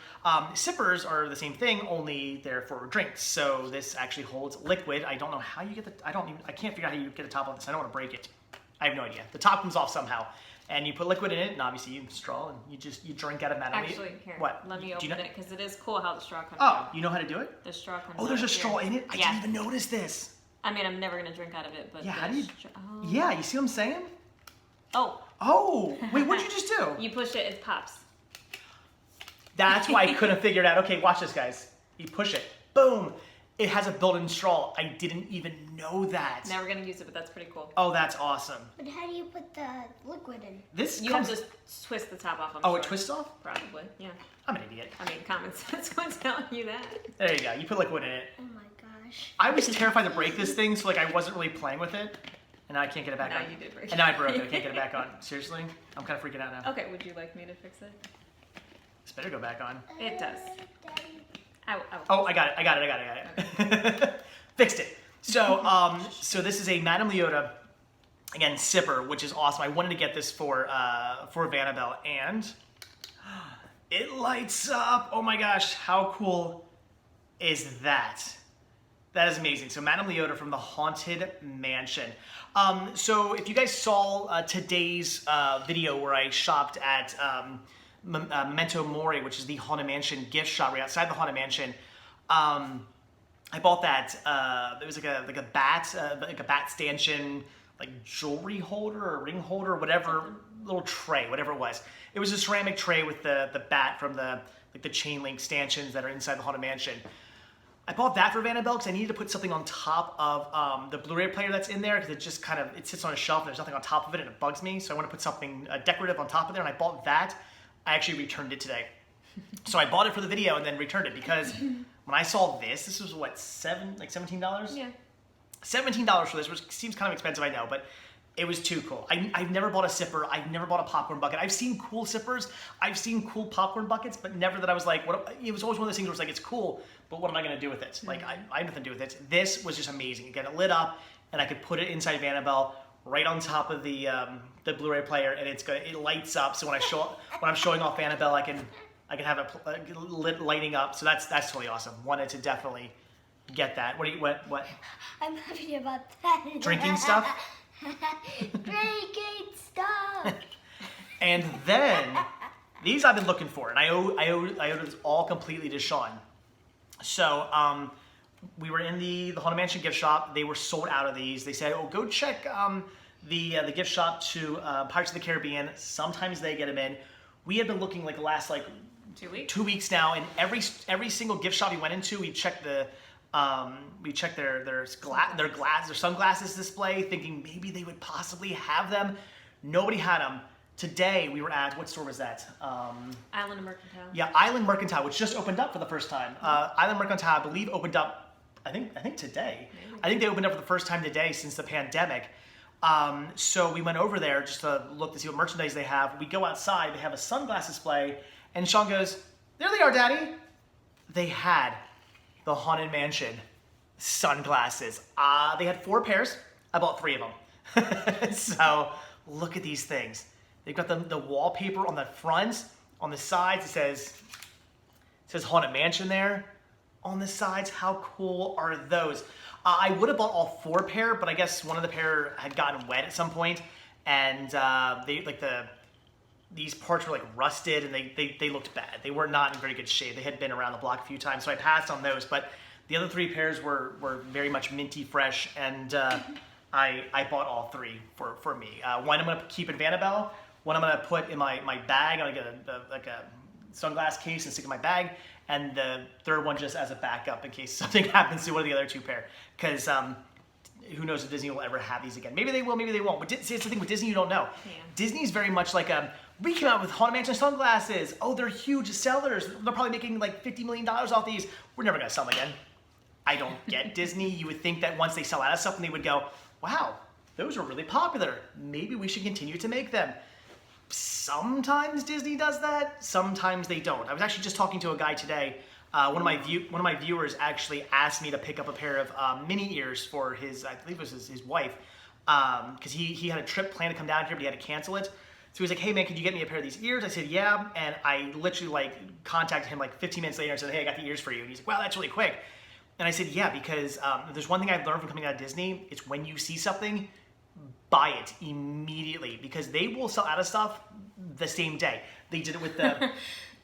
Sippers are the same thing, only they're for drinks. So this actually holds liquid. I don't know how you get I can't figure out how you get the top off this. I don't want to break it. I have no idea. The top comes off somehow. And you put liquid in it, and obviously you straw, and you drink out of Madame Leota. Actually, here, what? Let me open it, because it is cool how the straw comes Oh, out. you know how to do it? The straw comes out. Oh, there's a straw in it? I Yeah. didn't even notice this. I mean, I'm never going to drink out of it, but... Yeah, how do you... Oh. Yeah, you see what I'm saying? Oh. Oh, wait, what'd you just do? You push it, it pops. That's why I couldn't figure it out. Okay, watch this, guys. You push it. Boom. It has a built-in straw. I didn't even know that. Never gonna use it, but that's pretty cool. Oh, that's awesome. But how do you put the liquid in? This You comes... have to just twist the top off. I'm Oh, sure. it twists off? Probably, yeah. I'm an idiot. I mean, common sense would tell you that. There you go. You put liquid in it. Oh my gosh. I was terrified to break this thing, so like I wasn't really playing with it. And now I can't get it back Now on. you did break it. And now I broke it. I can't get it back on. Seriously? I'm kind of freaking out now. Okay, would you like me to fix it? This better go back on. It does. Daddy. Ow. Oh, I got it. Fixed it. So, so this is a Madame Leota, again, sipper, which is awesome. I wanted to get this for Vanabelle, and it lights up. Oh my gosh, how cool is that? That is amazing. So Madame Leota from the Haunted Mansion. So if you guys saw today's video where I shopped at Memento Mori, which is the Haunted Mansion gift shop right outside the Haunted Mansion, I bought that. It was like a bat stanchion, like jewelry holder or ring holder, whatever, little tray, whatever it was. It was a ceramic tray with the bat from the chain link stanchions that are inside the Haunted Mansion. I bought that for Vanabelle because I needed to put something on top of the Blu-ray player that's in there because it just kind of, it sits on a shelf and there's nothing on top of it and it bugs me. So I want to put something decorative on top of there, and I bought that. I actually returned it today. So I bought it for the video and then returned it because when I saw this was what, $17? Yeah. $17 for this, which seems kind of expensive, I know, but it was too cool. I've never bought a sipper. I've never bought a popcorn bucket. I've seen cool sippers. I've seen cool popcorn buckets, but never that I was like, what? It was always one of those things where it's like, it's cool, but what am I going to do with it? Like, I have nothing to do with it. This was just amazing. Again, it lit up, and I could put it inside Vanabelle right on top of the Blu-ray player, and it lights up. So when I'm showing off Vanabelle, I can have it lighting up. So that's totally awesome. Wanted to definitely get that. What? I'm happy about that. Drinking stuff? Drinking stuff. And then these I've been looking for, and I owe this all completely to Shawn. So we were in the Haunted Mansion gift shop. They were sold out of these. They said, "Oh, go check the gift shop to Pirates of the Caribbean. Sometimes they get them in." We had been looking like the last 2 weeks. 2 weeks now, and every single gift shop we went into, we checked their sunglasses display, thinking maybe they would possibly have them. Nobody had them. Today we were at, what store was that? Island Mercantile. Yeah, Island Mercantile, which just opened up for the first time. Island Mercantile, I believe, opened up, I think today. Maybe. I think they opened up for the first time today since the pandemic. So we went over there just to look to see what merchandise they have. We go outside, they have a sunglass display, and Shawn goes, "There they are, Daddy." They had the Haunted Mansion sunglasses. They had 4 pairs. I bought 3 of them. So look at these things. They've got the wallpaper on the front, on the sides. It says Haunted Mansion there. On the sides, how cool are those? I would have bought all 4 pair, but I guess one of the pair had gotten wet at some point, and these parts were like rusted, and they looked bad. They were not in very good shape. They had been around the block a few times, so I passed on those. But the other 3 pairs were very much minty fresh, and I bought all 3 for me. One I'm going to keep in Vanabelle. One I'm going to put in my bag. I'm going to get a sunglass case and stick in my bag. And the third one just as a backup in case something happens to one of the other 2 pair. Because who knows if Disney will ever have these again. Maybe they will, maybe they won't. But see, it's the thing with Disney, you don't know. Yeah. Disney's very much like we came out with Haunted Mansion sunglasses. Oh, they're huge sellers. They're probably making like $50 million off these. We're never going to sell them again. I don't get Disney. You would think that once they sell out of something, they would go, wow, those are really popular. Maybe we should continue to make them. Sometimes Disney does that. Sometimes they don't. I was actually just talking to a guy today. One of my viewers actually asked me to pick up a pair of mini ears for his, I believe it was his wife, because he had a trip planned to come down here, but he had to cancel it. So he was like, "Hey man, could you get me a pair of these ears?" I said, "Yeah," and I literally contacted him 15 minutes later and said, "Hey, I got the ears for you." And he's like, "Wow, that's really quick." And I said, "Yeah, because there's one thing I've learned from coming out of Disney. It's when you see something, buy it immediately, because they will sell out of stuff the same day. They did it with the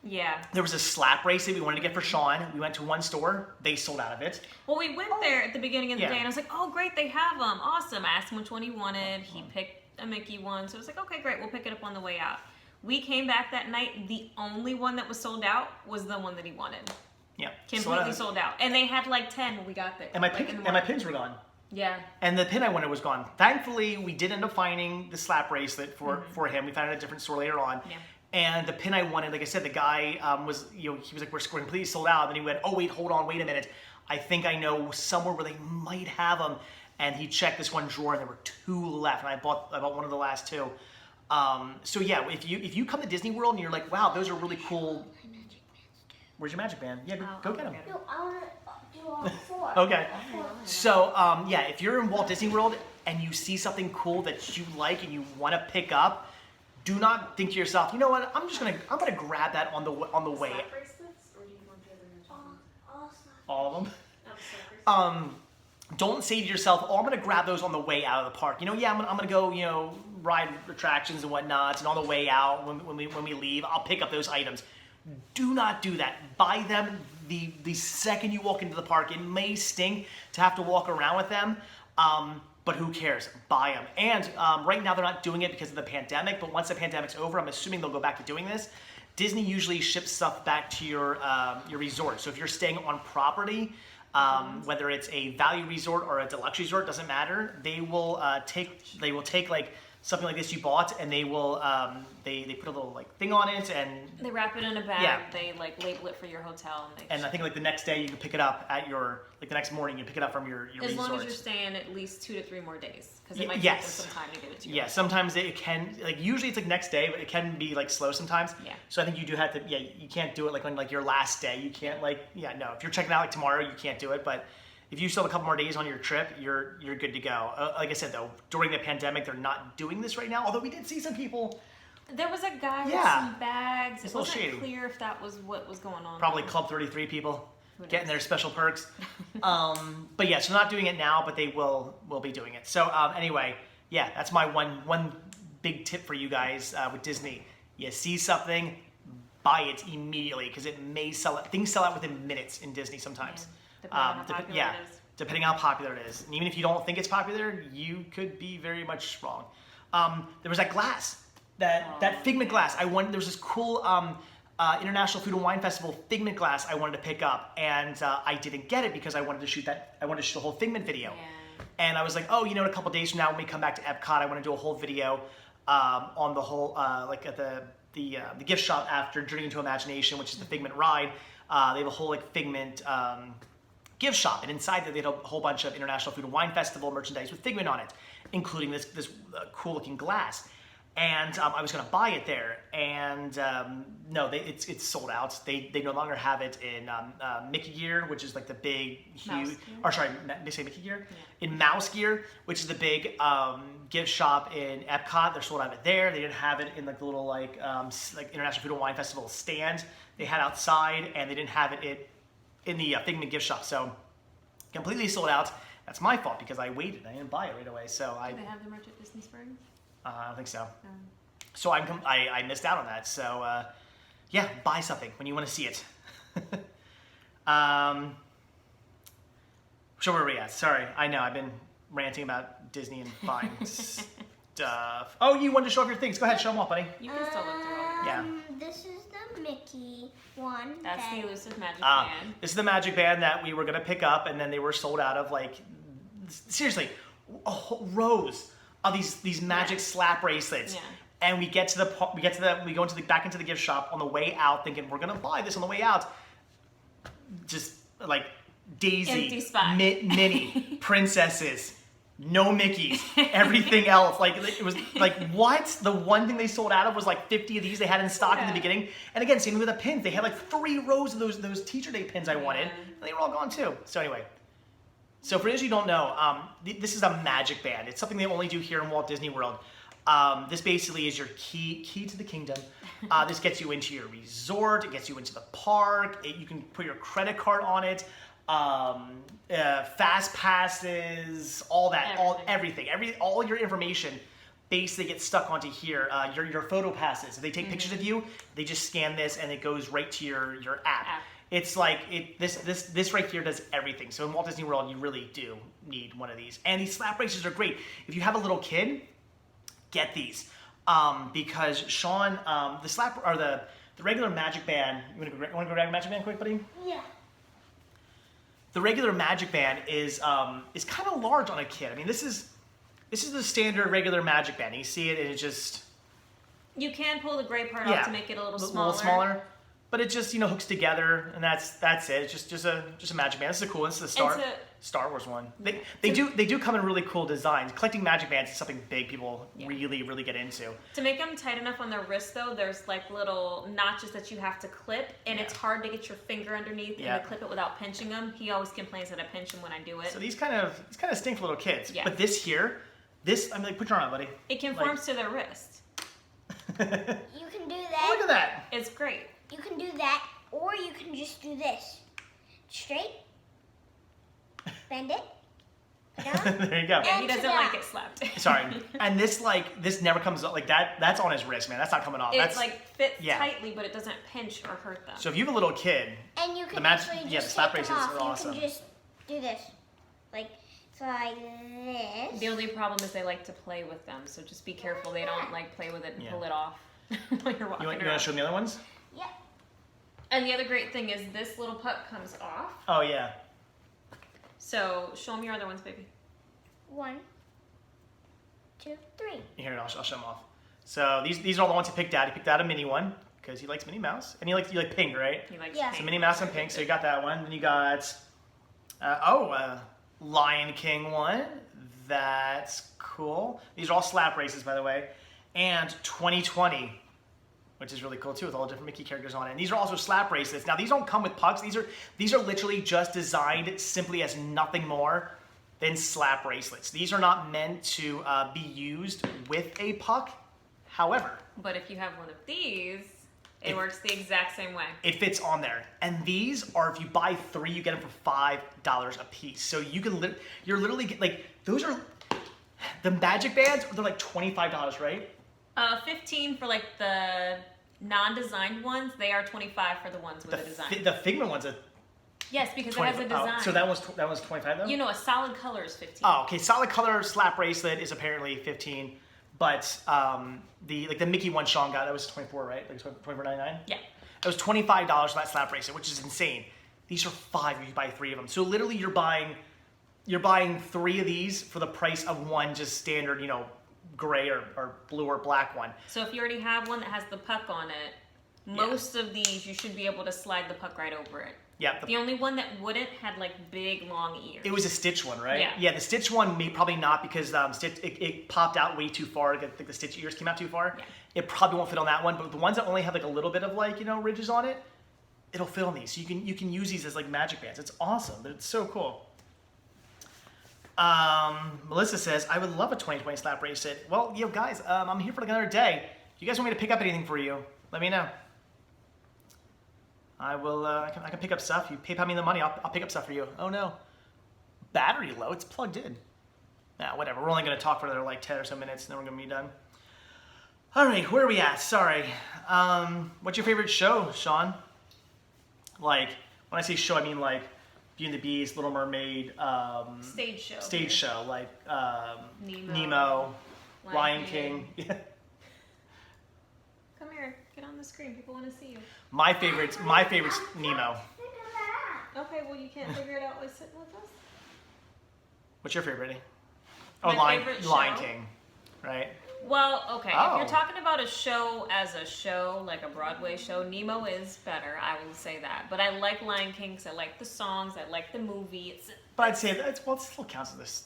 Yeah. There was a slap bracelet we wanted to get for Shawn. We went to one store. They sold out of it. Well, we went there at the beginning of the Yeah. day, and I was like, "Oh, great, they have them! Awesome!" I asked him which one he wanted. He picked a Mickey one, so I was like, "Okay, great, we'll pick it up on the way out." We came back that night. The only one that was sold out was the one that he wanted. Yeah. Completely sold out. And they had like 10 when we got there. And my pins were gone. Yeah. And the pin I wanted was gone. Thankfully, we did end up finding the slap bracelet for him. We found it at a different store later on. Yeah. And the pin I wanted, like I said, the guy was, he was like, we're completely sold out. And then he went, oh, wait, hold on, wait a minute. I think I know somewhere where they might have them. And he checked this one drawer, and there were 2 left. And I bought one of the last 2. So yeah, if you come to Disney World and you're like, wow, those are really cool. Where's your magic band? Yeah, go get them. No, I want to do all 4. Okay. So yeah, if you're in Walt Disney World and you see something cool that you like and you want to pick up, do not think to yourself, you know what? I'm gonna grab that on the way. Slap bracelets, or do you want the other ones? All of them. Oh, slap bracelets. Don't say to yourself, oh, I'm gonna grab those on the way out of the park. I'm gonna go, ride attractions and whatnot, and on the way out when we leave, I'll pick up those items. Do not do that. Buy them the second you walk into the park. It may sting to have to walk around with them, but who cares? Buy them. And right now they're not doing it because of the pandemic, but once the pandemic's over, I'm assuming they'll go back to doing this. Disney usually ships stuff back to your resort. So if you're staying on property, whether it's a value resort or a deluxe resort, doesn't matter. They will take like something like this you bought, and they will they put a little like thing on it, and They wrap it in a bag. Yeah. They like label it for your hotel. I think like the next day you can pick it up at your the next morning you pick it up from your as resort. long as you're staying at least 2 to 3 more days, because it Y- might take yes. them some time to get it to you. Yeah, sometimes it can, like usually it's like next day, but it can be like slow sometimes. Yeah. So I think you do have to, you can't do it like on like your last day. You can't no, if you're checking out like tomorrow, you can't do it. But if you still have a couple more days on your trip, you're good to go. Like I said though, during the pandemic, they're not doing this right now. Although we did see some people, There was a guy with Yeah. some bags. It's It a little wasn't shady. clear if that was what was going on. probably though. Club 33 people, Who getting knows? their special perks. But yeah, so not doing it now, but they will be doing it. So anyway, yeah, that's my one big tip for you guys with Disney. You see something, buy it immediately because it may sell out. Things sell out within minutes in Disney sometimes. Depending on how popular it is. Depending on how popular it is. And even if you don't think it's popular, you could be very much wrong. There was that glass, that figment glass. There was this cool International Food and Wine Festival figment glass I wanted to pick up, and I didn't get it because I wanted to shoot the whole figment video. Yeah. And I was like, oh, in a couple days from now when we come back to Epcot, I want to do a whole video on the whole like at the gift shop after Journey into Imagination, which is the Figment ride. They have a whole like Figment gift shop, and inside that they had a whole bunch of International Food and Wine Festival merchandise with Figment on it, including this cool looking glass. And I was going to buy it there, and no, it's sold out. They no longer have it in Mickey Gear, which is like the big, huge, or sorry, they say Mickey Gear? Yeah. In Mouse Gear, which is the big gift shop in Epcot. They're sold out of it there. They didn't have it in like the little like International Food and Wine Festival stand they had outside, and they didn't have it in the Figment gift shop. So completely sold out. That's my fault because I waited. I didn't buy it right away. So Do they have the merch at Disney Springs? I don't think so. So I missed out on that. So yeah, buy something when you want to see it. So where were we at? Sorry, I know I've been ranting about Disney and buying stuff. Oh, you wanted to show off your things. Go ahead, show them off, buddy. You can still look through all. Yeah. This is the Mickey one. That's the elusive magic band. This is the magic band that we were gonna pick up, and then they were sold out of. Like, seriously, a whole rows of these magic slap bracelets. Yeah. And we go back into the gift shop on the way out, thinking we're gonna buy this on the way out. Just like Daisy, Empty spot. Minnie, princesses, no Mickeys, everything else. Like it was like what? The one thing they sold out of was like 50 of these they had in stock in the beginning. And again, same with the pins. They had like 3 rows of those Teacher Day pins I wanted, and they were all gone too. So anyway. So for those of you who don't know, this is a magic band. It's something they only do here in Walt Disney World. This basically is your key to the kingdom. This gets you into your resort. It gets you into the park. You can put your credit card on it. Fast passes, all that, everything. All your information basically gets stuck onto here. Your photo passes. If they take pictures of you, they just scan this and it goes right to your app. It's like this right here does everything. So in Walt Disney World, you really do need one of these. And these slap bracelets are great. If you have a little kid, get these. because Shawn, the slap or the regular Magic Band. You want to go grab a Magic Band quick, buddy? Yeah. The regular Magic Band is kind of large on a kid. I mean, this is the standard regular Magic Band. You see it, and it just You can pull the gray part off to make it a little a smaller. little smaller. But it just hooks together, and that's it. It's just a Magic Band. This is cool. This is a Star Wars one. They do come in really cool designs. Collecting Magic Bands is something big people really get into. To make them tight enough on their wrist, though, there's like little notches that you have to clip, and it's hard to get your finger underneath and to clip it without pinching them. He always complains that I pinch him when I do it. So these kind of stink for little kids. Yeah. But this here, I'm like, put your arm out, buddy. It conforms to their wrist. You can do that. Look at that. It's great. You can do that, or you can just do this. Straight. Bend it. Down. There you go. Yeah, he doesn't like it slapped. Sorry. And this never comes up like that. That's on his wrist, man. That's not coming off. It fits tightly, but it doesn't pinch or hurt them. So if you have a little kid, And you can the actually the just slap take them bracelets off. are awesome. You can just do this. Like this. The only problem is they like to play with them, so just be careful they don't like play with it and pull it off while you're walking You want around. to show me the other ones? Yeah. And the other great thing is this little puck comes off. Oh yeah. So show me your other ones, baby. 1, 2, 3. Here, I'll show them off. So these are all the ones he picked out. He picked out a mini one because he likes Minnie Mouse, and you like pink, right? He likes Yeah. So pink. Minnie Mouse and pink. So you got that one. Then you got Lion King one. That's cool. These are all slap races, by the way. And 2020, which is really cool too, with all the different Mickey characters on it. And these are also slap bracelets. Now these don't come with pucks. These are literally just designed simply as nothing more than slap bracelets. These are not meant to be used with a puck. However, But if you have one of these, it works the exact same way. it fits on there. And these are, if you buy 3, you get them for $5 a piece. So you can you're literally like, those are the Magic Bands. They're like $25, right? 15 for like the non-designed ones. They are 25 for the ones with a design. The Figment one's a Yes, because it has a design. so that was 25 though. You know, a solid color is 15. Oh, okay. Solid color slap bracelet is apparently 15, but the Mickey one Shawn got, that was 24, right? Like $24.99. Yeah. It was $25 for that slap bracelet, which is insane. These are $5 if you buy 3 of them. So literally, you're buying 3 of these for the price of one just standard, gray or blue or black one. So if you already have one that has the puck on it, most of these you should be able to slide the puck right over it. Yeah. The only one that wouldn't had like big long ears. It was a Stitch one, right? Yeah. Yeah, the Stitch one probably not because Stitch it popped out way too far. I think the Stitch ears came out too far. Yeah. It probably won't fit on that one. But the ones that only have like a little bit of ridges on it, it'll fit on these. So you can use these as like Magic Bands. It's awesome. But it's so cool. Melissa says, I would love a 2020 slap bracelet. Well, guys, I'm here for like another day. If you guys want me to pick up anything for you, let me know. I will. I can pick up stuff. You PayPal me the money. I'll pick up stuff for you. Oh no, battery low. It's plugged in. Nah, whatever. We're only gonna talk for another like 10 or so minutes, and then we're gonna be done. All right, where are we at? Sorry. What's your favorite show, Shawn? Like when I say show, I mean like Beauty and the Beast, Little Mermaid. Stage show. Stage show, like Nemo, Lion King. Yeah. Come here, get on the screen. People want to see you. My favorite's Nemo. Okay, well you can't figure it out by sitting with us. What's your favorite? My Lion favorite show? King, right? Well, okay, Oh. if you're talking about a show as a show, like a Broadway show, Nemo is better, I will say that. But I like Lion King because I like the songs, I like the movie. But I'd say it still counts as this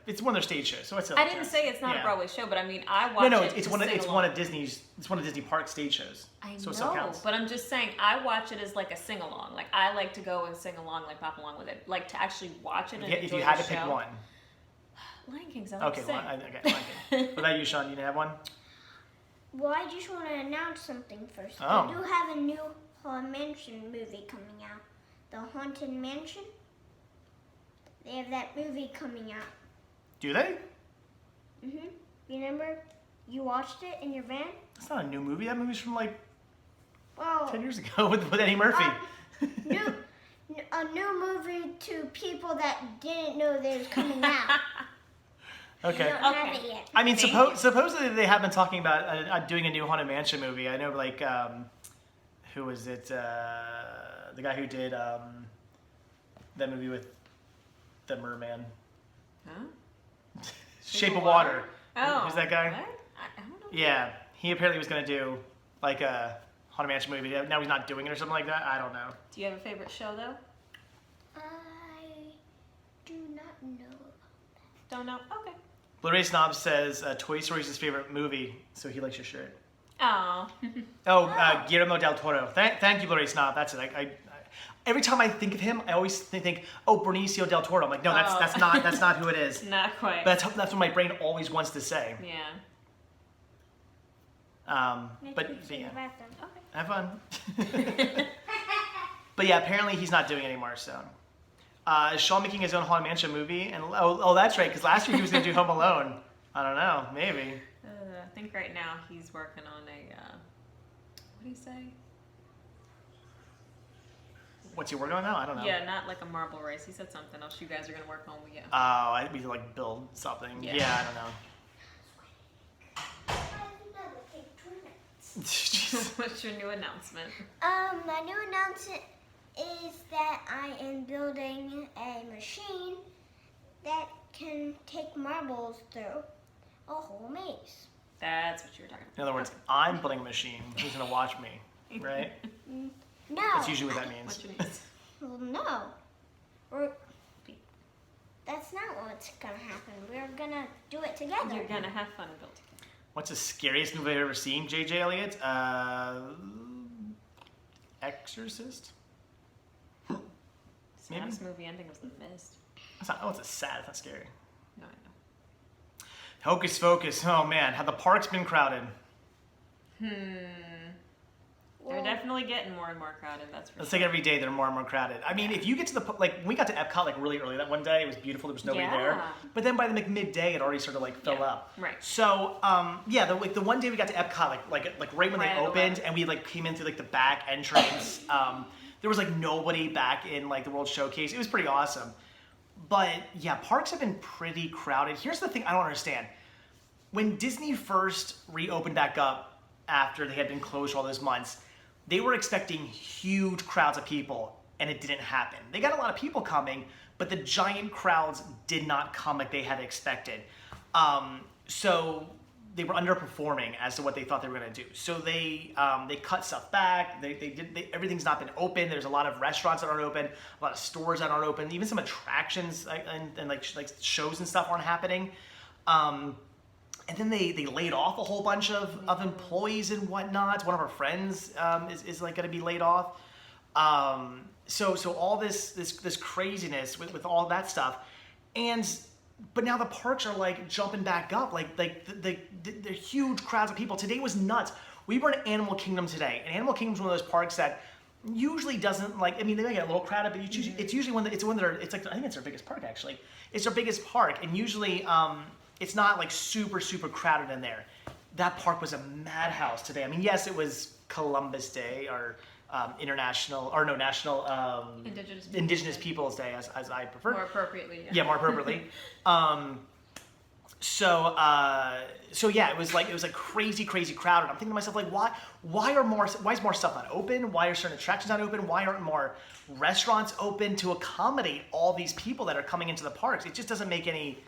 it's one of their stage shows. So I didn't say it's not a Broadway show, but I mean I watch No, it. it's one of Disney's Disney Park stage shows. I so it still know, counts. but I'm just saying I watch it as like a sing along. Like I like to go and sing along, like pop along with it. Like to actually watch it and Yeah, enjoy if you the had to show. pick one. Lion King's I like Okay, to sing. Lion King. What about you, Shawn? You didn't have one? Well, I just want to announce something first. Oh. They do have a new Haunted Mansion movie coming out. The Haunted Mansion. They have that movie coming out. Do they? Mhm. Remember, you watched it in your van. It's not a new movie. That movie's from like Well, 10 years ago with Eddie Murphy. a new movie to people that didn't know they was coming out. I Okay. don't have Okay. it yet. I mean, Thank you. supposedly they have been talking about doing a new Haunted Mansion movie. I know, like, who was it? The guy who did that movie with the merman, Huh? Shape of Water. Oh. Who's that guy? What? I don't know. Yeah, he apparently was going to do like a Haunted Mansion movie. Now he's not doing it or something like that. I don't know. Do you have a favorite show though? I do not know. Don't know. Okay. Blu-ray Snob says Toy Story is his favorite movie, so he likes your shirt. Oh. Oh, Guillermo del Toro. Thank you, Blu-ray Snob. That's it. I every time I think of him, I always think, oh, Benicio del Toro. I'm like, no, that's not who it is. Not quite. But that's what my brain always wants to say. Yeah. But yeah. yeah, Okay. have fun. But yeah, apparently he's not doing it anymore. So, is Shawn making his own Haunted Mansion movie? And oh, that's right. Because last year he was going to do Home Alone. I don't know. Maybe. I think right now he's working on a. What do you say? What's he working on now? I don't know. Yeah, not like a marble race. He said something else you guys are gonna work on. Yeah. Oh, we could like build something. Yeah. Yeah, I don't know. What's your new announcement? My new announcement is that I am building a machine that can take marbles through a whole maze. That's what you were talking In other words, I'm building a machine. Who's gonna watch me? Right? No. That's usually what that about. means. What you need? Well, no. That's not what's gonna happen. We're gonna do it together. You're gonna have fun and build together. What's the scariest movie I've ever seen, JJ Elliott? Exorcist? Maybe? Saddest movie ending was The Mist. It's not, it's sad. It's not scary. No, I know. Hocus Pocus. Oh man, have the parks been crowded? They're definitely getting more and more crowded. That's for Let's sure. take every day they're more and more crowded. I mean, if you get to the like, we got to Epcot like really early that one day. It was beautiful. There was nobody there. Yeah. But then by the like midday, it already started to like fill Yeah, up. right. So yeah, the one day we got to Epcot like right when Right they at opened, 11. and we like came in through like the back entrance. There was like nobody back in like the World Showcase. It was pretty awesome. But yeah, parks have been pretty crowded. Here's the thing I don't understand. When Disney first reopened back up after they had been closed for all those months, they were expecting huge crowds of people, and it didn't happen. They got a lot of people coming, but the giant crowds did not come like they had expected. So they were underperforming as to what they thought they were going to do. So they cut stuff back. Everything's not been open. There's a lot of restaurants that aren't open, a lot of stores that aren't open. Even some attractions and like shows and stuff aren't happening. And then they laid off a whole bunch of employees and whatnot. One of our friends is like going to be laid off. So all this craziness with all that stuff, but now the parks are like jumping back up. Like the huge crowds of people. Today was nuts. We were in Animal Kingdom today, and Animal Kingdom's one of those parks that usually doesn't like. I mean, they might get a little crowded, but it's usually one it's like I think it's their biggest park actually. It's their biggest park, and usually. It's not like super crowded in there. That park was a madhouse today. I mean, yes, it was Columbus Day or National Indigenous Peoples Day, as I prefer. More appropriately. Yeah, more appropriately. So yeah, it was like crazy crowded. I'm thinking to myself like, why is more stuff not open? Why are certain attractions not open? Why aren't more restaurants open to accommodate all these people that are coming into the parks? It just doesn't make any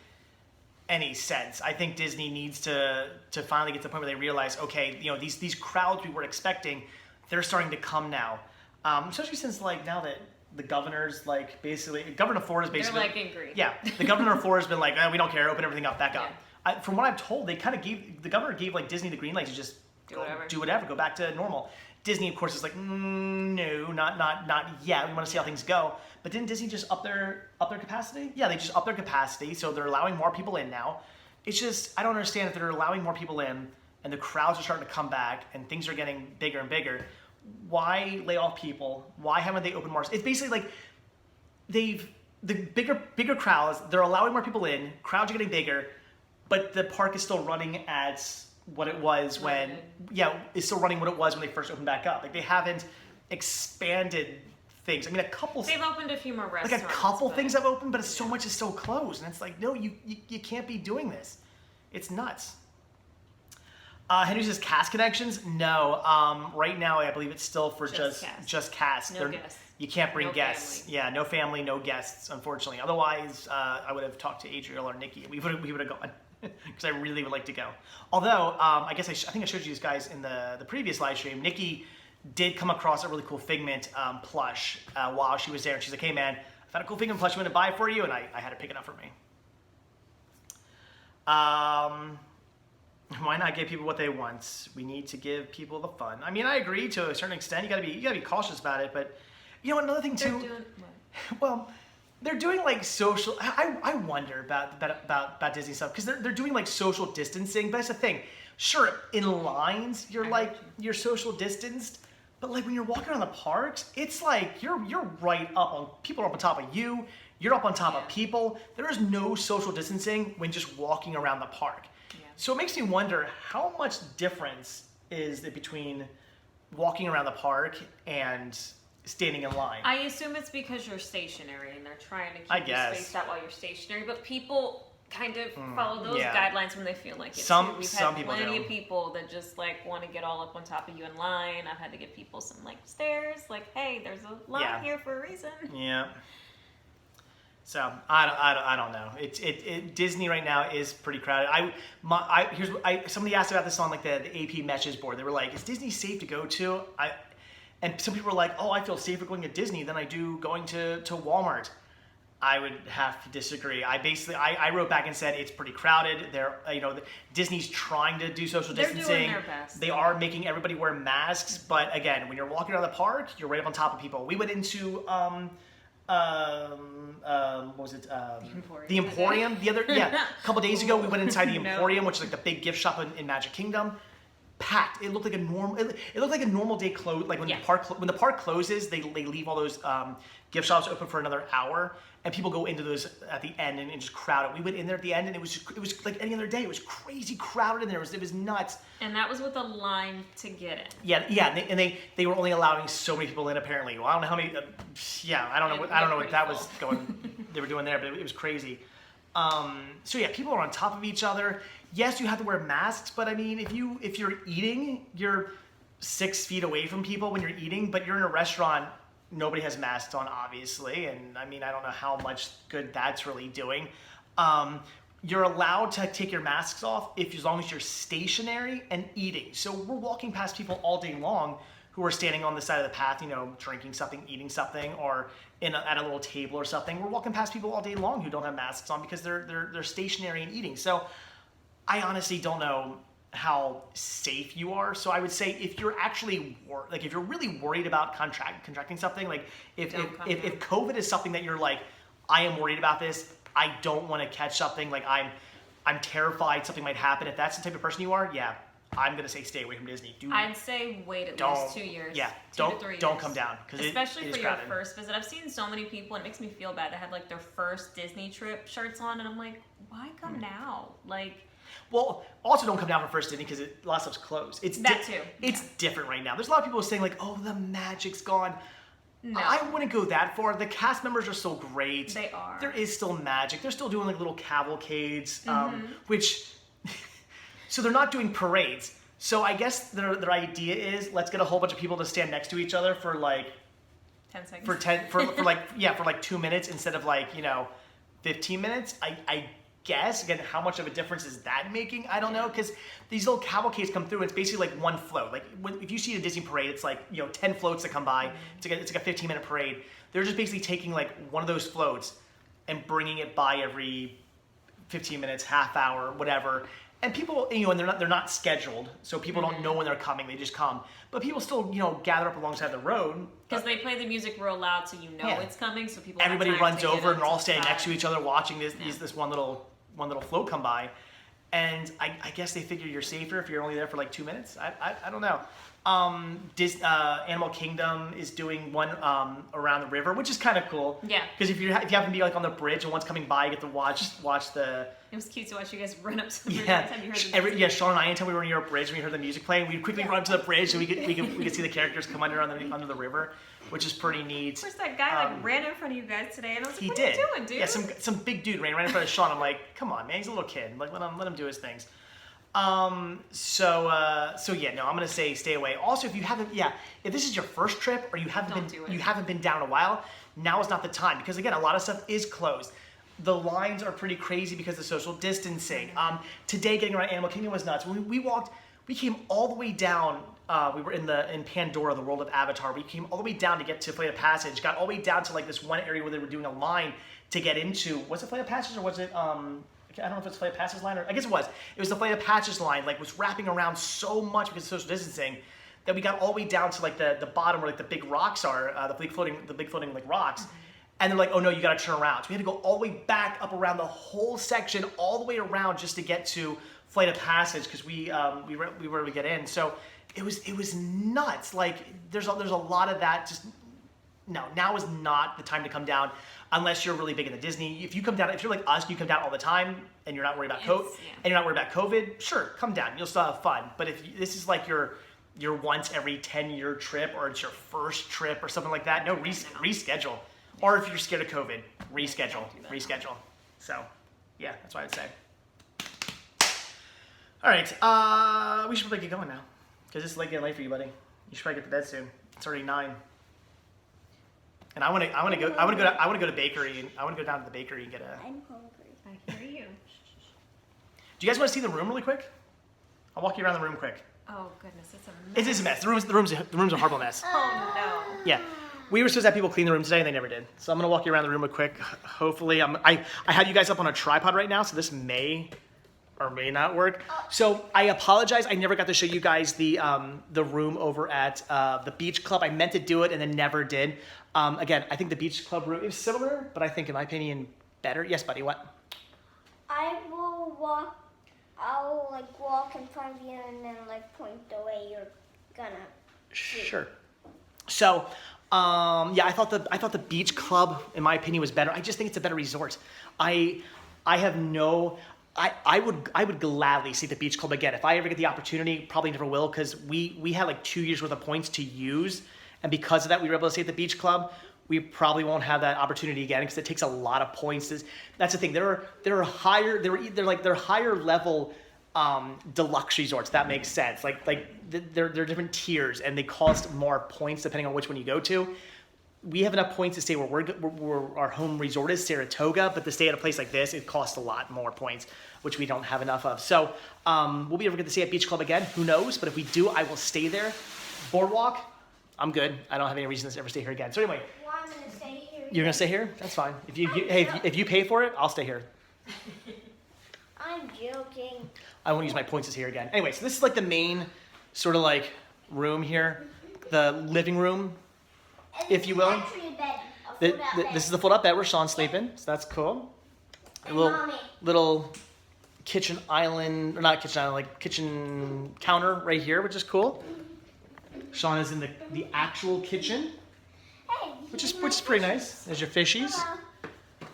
sense. I think Disney needs to finally get to the point where they realize, okay, you know, these crowds we were expecting, they're starting to come now. Especially since like now that the governor's like basically Governor of Florida's basically They're like angry. Yeah, the governor of Florida's been like, we don't care, open everything up, back up. From what I'm told, the governor gave like Disney the green light to just do whatever, go back to normal. Disney, of course, is like, no, not yet. We want to see how things go. But didn't Disney just up their capacity? Yeah, they just upped their capacity, so they're allowing more people in now. It's just, I don't understand if they're allowing more people in and the crowds are starting to come back and things are getting bigger and bigger. Why lay off people? Why haven't they opened more? It's basically like the bigger crowds, they're allowing more people in, crowds are getting bigger, but the park is still running at what it was it's still running what it was when they first opened back up. Like they haven't expanded things. I mean, a couple. They've opened a few more Like restaurants. a couple but- things have opened, but so much is still closed, and it's like, no, you can't be doing this. It's nuts. Henry says cast connections. No, right now I believe it's still for just cast. No guests. You can't bring No guests. family. Yeah, no family, no guests. Unfortunately, otherwise I would have talked to Adriel or Nikki. We would have gone because I really would like to go. Although I guess I think I showed you guys in the previous live stream. Nikki did come across a really cool Figment plush while she was there, and she's like, "Hey man, I found a cool Figment plush. I'm gonna buy it for you," and I had to pick it up for me. Why not give people what they want? We need to give people the fun. I mean, I agree to a certain extent. You gotta be cautious about it. But you know, another thing They're too. doing what? Well, they're doing like social. I wonder about Disney stuff because they're doing like social distancing. But that's the thing. Sure, in lines you're social distanced. But like when you're walking around the parks, it's like you're right up on people are up on top of you. You're up on top of people. There is no social distancing when just walking around the park. Yeah. So it makes me wonder how much difference is it between walking around the park and standing in line. I assume it's because you're stationary and they're trying to I keep you guess. spaced out while you're stationary. But people kind of follow those yeah. guidelines when they feel like it. Some- too. We've some had people plenty do. of people that just like want to get all up on top of you in line. I've had to give people some like stares, like, hey, there's a line Yeah. here for a reason. Yeah. So I don't know. Disney right now is pretty crowded. Somebody asked about this on like the AP message board. They were like, "Is Disney safe to go to?" And some people were like, "Oh, I feel safer going to Disney than I do going to Walmart." I would have to disagree. I wrote back and said it's pretty crowded. Disney's trying to do social They're doing distancing. their best. They are making everybody wear masks, but again, when you're walking around the park, you're right up on top of people. We went into what was it? The Emporium. A couple days ago, we went inside the No. Emporium, which is like the big gift shop in Magic Kingdom. Packed. It looked like a normal. It looked like a normal day close. Like when Yeah. the park closes, they leave all those gift shops open for another hour, and people go into those at the end and just crowd it. We went in there at the end, and it was like any other day. It was crazy crowded in there. It was nuts. And that was with a line to get in. Yeah, and they were only allowing so many people in apparently. Well, I don't know how many. I don't know what that was going. They were doing there, but it was crazy. So yeah, people are on top of each other. Yes, you have to wear masks, but I mean, if you're eating, you're 6 feet away from people when you're eating. But you're in a restaurant, nobody has masks on, obviously, and I mean, I don't know how much good that's really doing. You're allowed to take your masks off as long as you're stationary and eating. So we're walking past people all day long who are standing on the side of the path, drinking something, eating something, or at a little table or something. We're walking past people all day long who don't have masks on because they're stationary and eating. So I honestly don't know how safe you are. So I would say if you're actually if you're really worried about contracting something, like if COVID is something that you're like, I am worried about this, I don't want to catch something, like I'm terrified something might happen. If that's the type of person you are, yeah, I'm gonna say stay away from Disney. I'd say wait at least 2 years. Yeah, 2 to 3 years. don't come down because especially it for is your crowded. first visit. I've seen so many people, and it makes me feel bad. They had like their first Disney trip shirts on, and I'm like, why come now? Like, well, also don't come down for first Disney because a lot of stuff's closed. It's That too, It's different right now. There's a lot of people saying like, oh, the magic's gone. no. I wouldn't go that far. The cast members are still great. They are. There is still magic. They're still doing like little cavalcades, which, so they're not doing parades. So I guess their idea is let's get a whole bunch of people to stand next to each other for like 10 seconds. for like 2 minutes instead of 15 minutes. I guess again, how much of a difference is that making? I don't know, because these little cavalcades come through and it's basically like one float. Like if you see a Disney parade, it's like 10 floats that come by. It's like a 15-minute parade. They're just basically taking like one of those floats and bringing it by every 15 minutes, half hour, whatever. And people, and they're not scheduled, so people don't know when they're coming. They just come. But people still, gather up alongside the road. Because they play the music real loud, so Yeah. it's coming. So people. Everybody have time runs to get over, and they're up all to standing the next to side. each other, watching this one little float come by. And I guess they figure you're safer if you're only there for like 2 minutes. I don't know. Animal Kingdom is doing one around the river, which is kind of cool. Yeah. Because if you happen to be like on the bridge and one's coming by, you get to watch the. It was cute to watch you guys run up to the bridge Yeah, every time you heard the music. Shawn and I, anytime we were near a bridge and we heard the music playing, we'd quickly run up to the bridge so we could see the characters come under the river, which is pretty neat. Of course, that guy ran in front of you guys today, and I was like, He "What did. are you doing, dude?" Yeah, some big dude ran right in front of Shawn. I'm like, come on, man, he's a little kid. Like, let him do his things. So yeah, no, I'm gonna say stay away. Also, if this is your first trip or you haven't been down in a while, now is not the time because again, a lot of stuff is closed. The lines are pretty crazy because of social distancing. Today, getting around Animal Kingdom was nuts. When we came all the way down. We were in Pandora, the world of Avatar. We came all the way down to get to Flight of Passage. Got all the way down to like this one area where they were doing a line to get into. Was it Flight of Passage or was it? I don't know if it's Flight of Passage line or I guess it was. It was the Flight of Passage line. Like was wrapping around so much because of social distancing that we got all the way down to like the bottom where like the big rocks are, the big floating like rocks. And they're like, oh no, you gotta turn around. So we had to go all the way back up around the whole section, all the way around just to get to Flight of Passage because we were able to get in. So it was nuts. Like there's a lot of that. Just no, now is not the time to come down unless you're really big in the Disney. If you're like us, you come down all the time and you're not worried about COVID. Sure, come down. You'll still have fun. But if this is like your once every 10-year trip or it's your first trip or something like that, no, reschedule. Or if you're scared of COVID, reschedule. So, yeah, that's what I'd say. All right, we should probably get going now because it's getting late for you, buddy. You should probably get to bed soon. It's already 9. And I want to go to bakery. And I want to go down to the bakery and get a. I'm hungry. I hear you. Do you guys want to see the room really quick? I'll walk you around the room quick. Oh goodness, it's a mess. It is a mess. The room's a horrible mess. Oh no. Yeah. We were supposed to have people clean the room today, and they never did. So I'm gonna walk you around the room real quick. Hopefully, I have you guys up on a tripod right now, so this may or may not work. So I apologize. I never got to show you guys the room over at the beach club. I meant to do it and then never did. Again, I think the beach club room is similar, but I think, in my opinion, better. Yes, buddy. What? I'll walk in front of you and then point the way you're gonna see. Sure. So, yeah, I thought the beach club, in my opinion, was better. I just think it's a better resort. I would gladly see the beach club again. If I ever get the opportunity, probably never will, because we had like 2 years worth of points to use, and because of that, we were able to stay at the beach club. We probably won't have that opportunity again because it takes a lot of points. That's the thing. They're higher level deluxe resorts. That makes sense. They're different tiers and they cost more points depending on which one you go to. We have enough points to stay where our home resort is, Saratoga, but to stay at a place like this, it costs a lot more points, which we don't have enough of. So will we ever get to stay at Beach Club again? Who knows? But if we do, I will stay there. Boardwalk, I'm good. I don't have any reason to ever stay here again. So anyway. Well, I'm gonna stay here. You're gonna stay here? That's fine. If you pay for it, I'll stay here. I'm joking. I won't use my points here again. Anyway, so this is like the main sort of like room here, the living room, if you will. Actually a bed, a fold-out bed. This is the fold-up bed where Shawn's sleeping, so that's cool. A little kitchen island, or not kitchen island, like kitchen counter right here, which is cool. Shawn is in the actual kitchen, Hey, which is pretty nice. There's your fishies.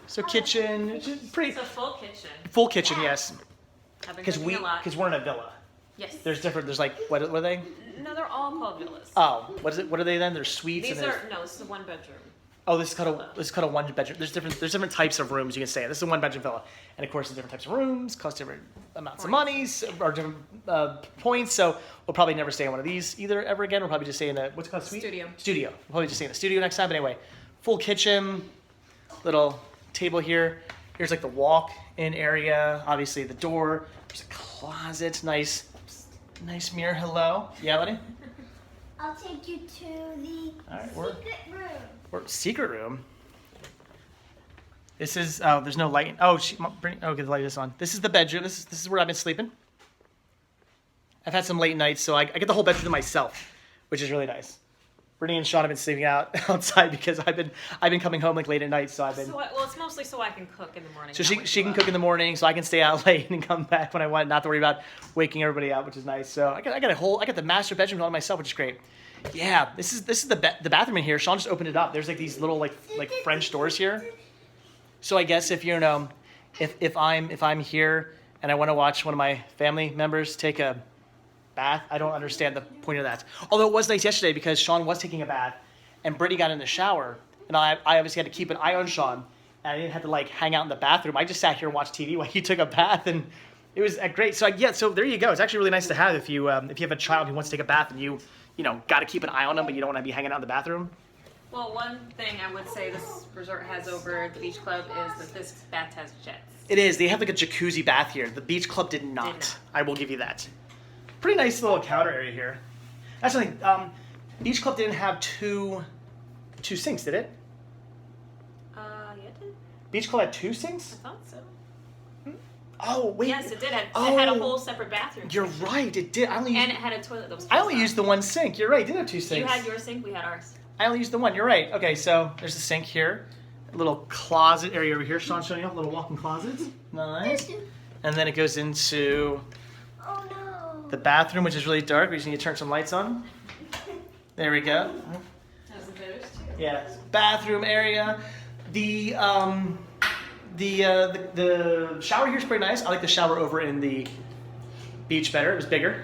So kitchen, which is pretty It's a full kitchen. full kitchen, yes. I've been Because cooking a lot. we're in a villa. Yes. There's like what are they? No, they're all called villas. Oh, what is it? What are they then? There's suites. These and are this is a 1-bedroom. Oh, this is called a 1-bedroom. There's different types of rooms you can stay in. This is a 1-bedroom villa, and of course, there's different types of rooms, cost different amounts of money, or different points. So we'll probably never stay in one of these either ever again. We'll probably just stay in a what's it called suite? Studio. Studio. We'll probably just stay in the studio next time. But anyway, full kitchen, little table here. Here's like the walk-in area. Obviously, the door. There's a closet. Nice mirror. Hello. Yeah, buddy. I'll take you to the secret room. Secret room. This is there's no light. Oh, get the light is on. This is the bedroom. This is where I've been sleeping. I've had some late nights, so I get the whole bedroom to myself, which is really nice. Brittany and Shawn have been sleeping outside because I've been coming home like late at night, so I've been. Well, it's mostly so I can cook in the morning. So not wake she you can up. cook in the morning, so I can stay out late and come back when I want, not to worry about waking everybody up, which is nice. So I got the master bedroom all to myself, which is great. Yeah, this is the bathroom in here. Shawn just opened it up. There's like these little like French doors here. So I guess if you know, if I'm here and I want to watch one of my family members take a bath, I don't understand the point of that. Although it was nice yesterday because Shawn was taking a bath and Brittany got in the shower, and I obviously had to keep an eye on Shawn, and I didn't have to like hang out in the bathroom. I just sat here and watched TV while he took a bath, and it was great. So yeah, so there you go. It's actually really nice to have if you have a child who wants to take a bath and you got to keep an eye on them, but you don't want to be hanging out in the bathroom. Well, one thing I would say this resort has over the beach club is that this bath has jets. It is. They have like a jacuzzi bath here. The beach club did not. I will give you that. Pretty nice little counter area here. That's something. Beach club didn't have two sinks, did it? Yeah, it did. Beach club had 2 I sinks? thought so. Oh wait. Yes, it did. It had a whole separate bathroom. You're right. It did. And it had a toilet that was. I only used the 1 sink. You're right. It did have 2 sinks. You had your sink. We had ours. I only used the 1. You're right. Okay, so there's a sink here, a little closet area over here. Shawn's showing you a little walk-in closet. Nice. And then it goes into Oh no. the bathroom, which is really dark. We just need to turn some lights on. There we go. Has the photos too. Yeah, bathroom area. The shower here is pretty nice. I like the shower over in the beach better. It was bigger.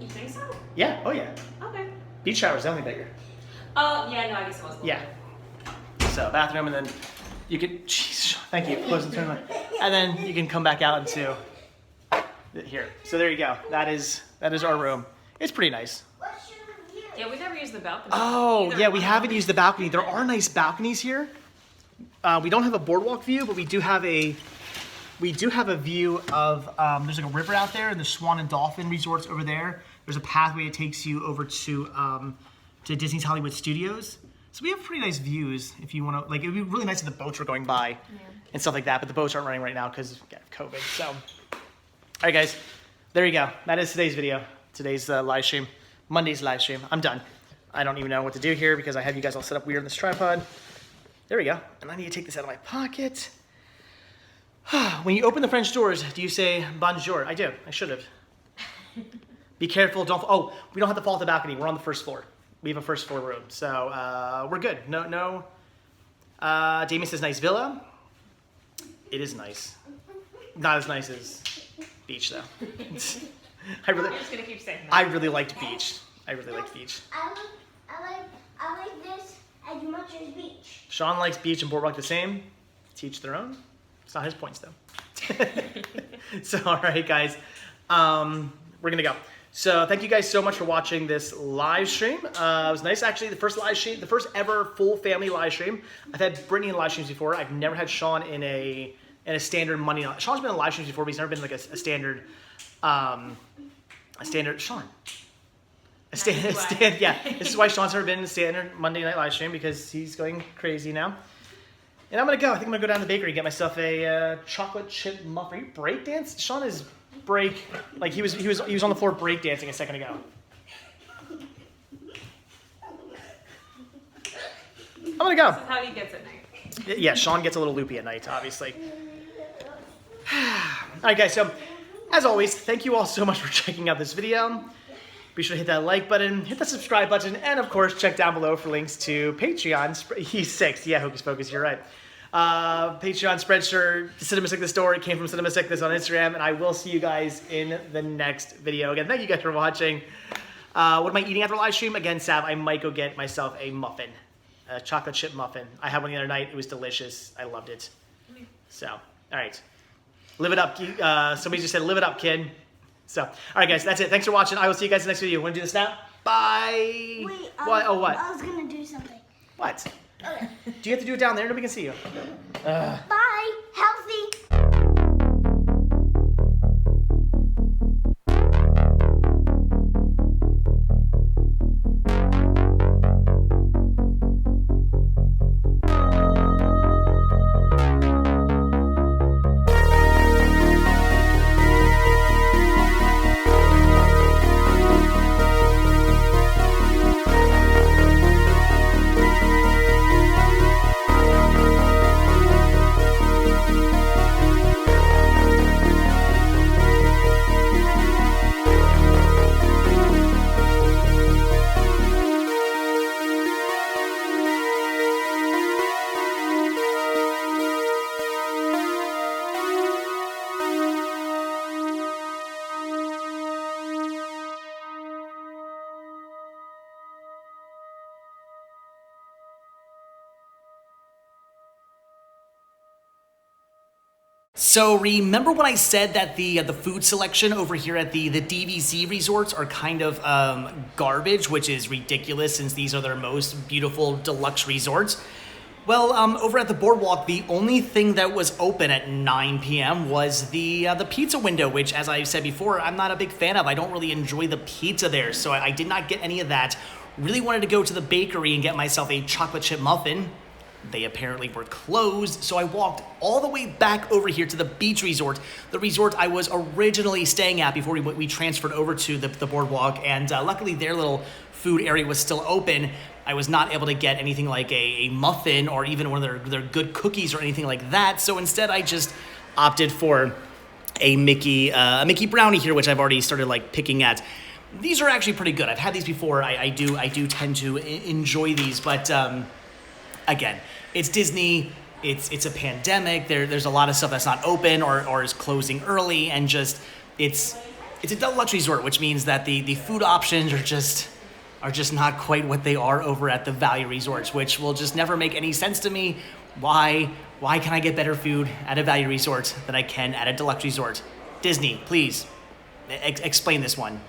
You think so? Yeah. Oh yeah. Okay. Beach shower is definitely bigger. Oh yeah, no, I guess it was. Yeah. So bathroom, and then you can. Jeez, thank you. Close and turn the light. And then you can come back out into here. So there you go. That is our room. It's pretty nice. What's your review? Yeah, we never used the balcony. Oh either. yeah, we haven't used the balcony. There are nice balconies here. We don't have a boardwalk view, but we do have a view of there's like a river out there, and the Swan and Dolphin resorts over there. There's a pathway that takes you over to Disney's Hollywood Studios. So we have pretty nice views if you want to. Like, it would be really nice if the boats were going by and stuff like that. But the boats aren't running right now because of COVID. So, all right, guys, there you go. That is today's video. Today's live stream. Monday's live stream. I'm done. I don't even know what to do here because I have you guys all set up weird on this tripod. There we go. And I need to take this out of my pocket. When you open the French doors, do you say bonjour? I do. I should have. Be careful. Don't. Oh, we don't have to fall off the balcony. We're on the first floor. We have a first floor room, so we're good. No. Damien says nice villa. It is nice. Not as nice as beach though. I'm just gonna keep saying that. I really liked beach. I really liked beach. I like this as much as beach. Shawn likes beach and boardwalk the same. Teach their own. It's not his points though. So all right, guys, we're gonna go. So thank you guys so much for watching this live stream. It was nice, actually. The first live stream, the first ever full family live stream. I've had Brittany in live streams before. I've never had Shawn in a standard Monday night. Shawn's been in live streams before, but he's never been like a standard Shawn. Yeah. This is why Shawn's never been in a standard Monday night live stream because he's going crazy now. And I'm gonna go. I think I'm gonna go down to the bakery and get myself a chocolate chip muffin. Are you breakdance? Shawn is like he was on the floor breakdancing a second ago. I'm gonna go. This is how he gets at night. Yeah, Shawn gets a little loopy at night, obviously. All right, guys. So, as always, thank you all so much for checking out this video. Be sure to hit that like button, hit the subscribe button, and of course, check down below for links to Patreon. He's 6. Yeah, Hocus Pocus, you're right. Patreon, Spreadshirt, Cinema Sick the Store. It came from Cinema Sick this on Instagram, and I will see you guys in the next video. Again, thank you guys for watching. What am I eating after live stream? Again, Sav, I might go get myself a muffin, a chocolate chip muffin. I had one the other night. It was delicious. I loved it. So, all right. Live it up. Somebody just said, live it up, kid. So, all right, guys, that's it. Thanks for watching. I will see you guys in the next video. Want to do the snap? Bye. Wait, What? Oh, what? I was gonna do something. What? Okay. Do you have to do it down there? Nobody can see you. Bye. Healthy. So remember when I said that the food selection over here at the DVC resorts are kind of garbage, which is ridiculous since these are their most beautiful deluxe resorts? Well, over at the Boardwalk, the only thing that was open at 9 p.m. was the pizza window, which, as I said before, I'm not a big fan of. I don't really enjoy the pizza there, so I did not get any of that. Really wanted to go to the bakery and get myself a chocolate chip muffin. They apparently were closed, so I walked all the way back over here to the beach resort, the resort I was originally staying at before we transferred over to the Boardwalk, and luckily their little food area was still open. I was not able to get anything like a muffin or even one of their good cookies or anything like that, so instead I just opted for a Mickey brownie here, which I've already started like picking at. These are actually pretty good. I've had these before. I do tend to enjoy these, but again, it's Disney. It's a pandemic. There's a lot of stuff that's not open or is closing early, and just it's a deluxe resort, which means that the food options are just not quite what they are over at the value resorts, which will just never make any sense to me. Why can I get better food at a value resort than I can at a deluxe resort? Disney, please explain this one.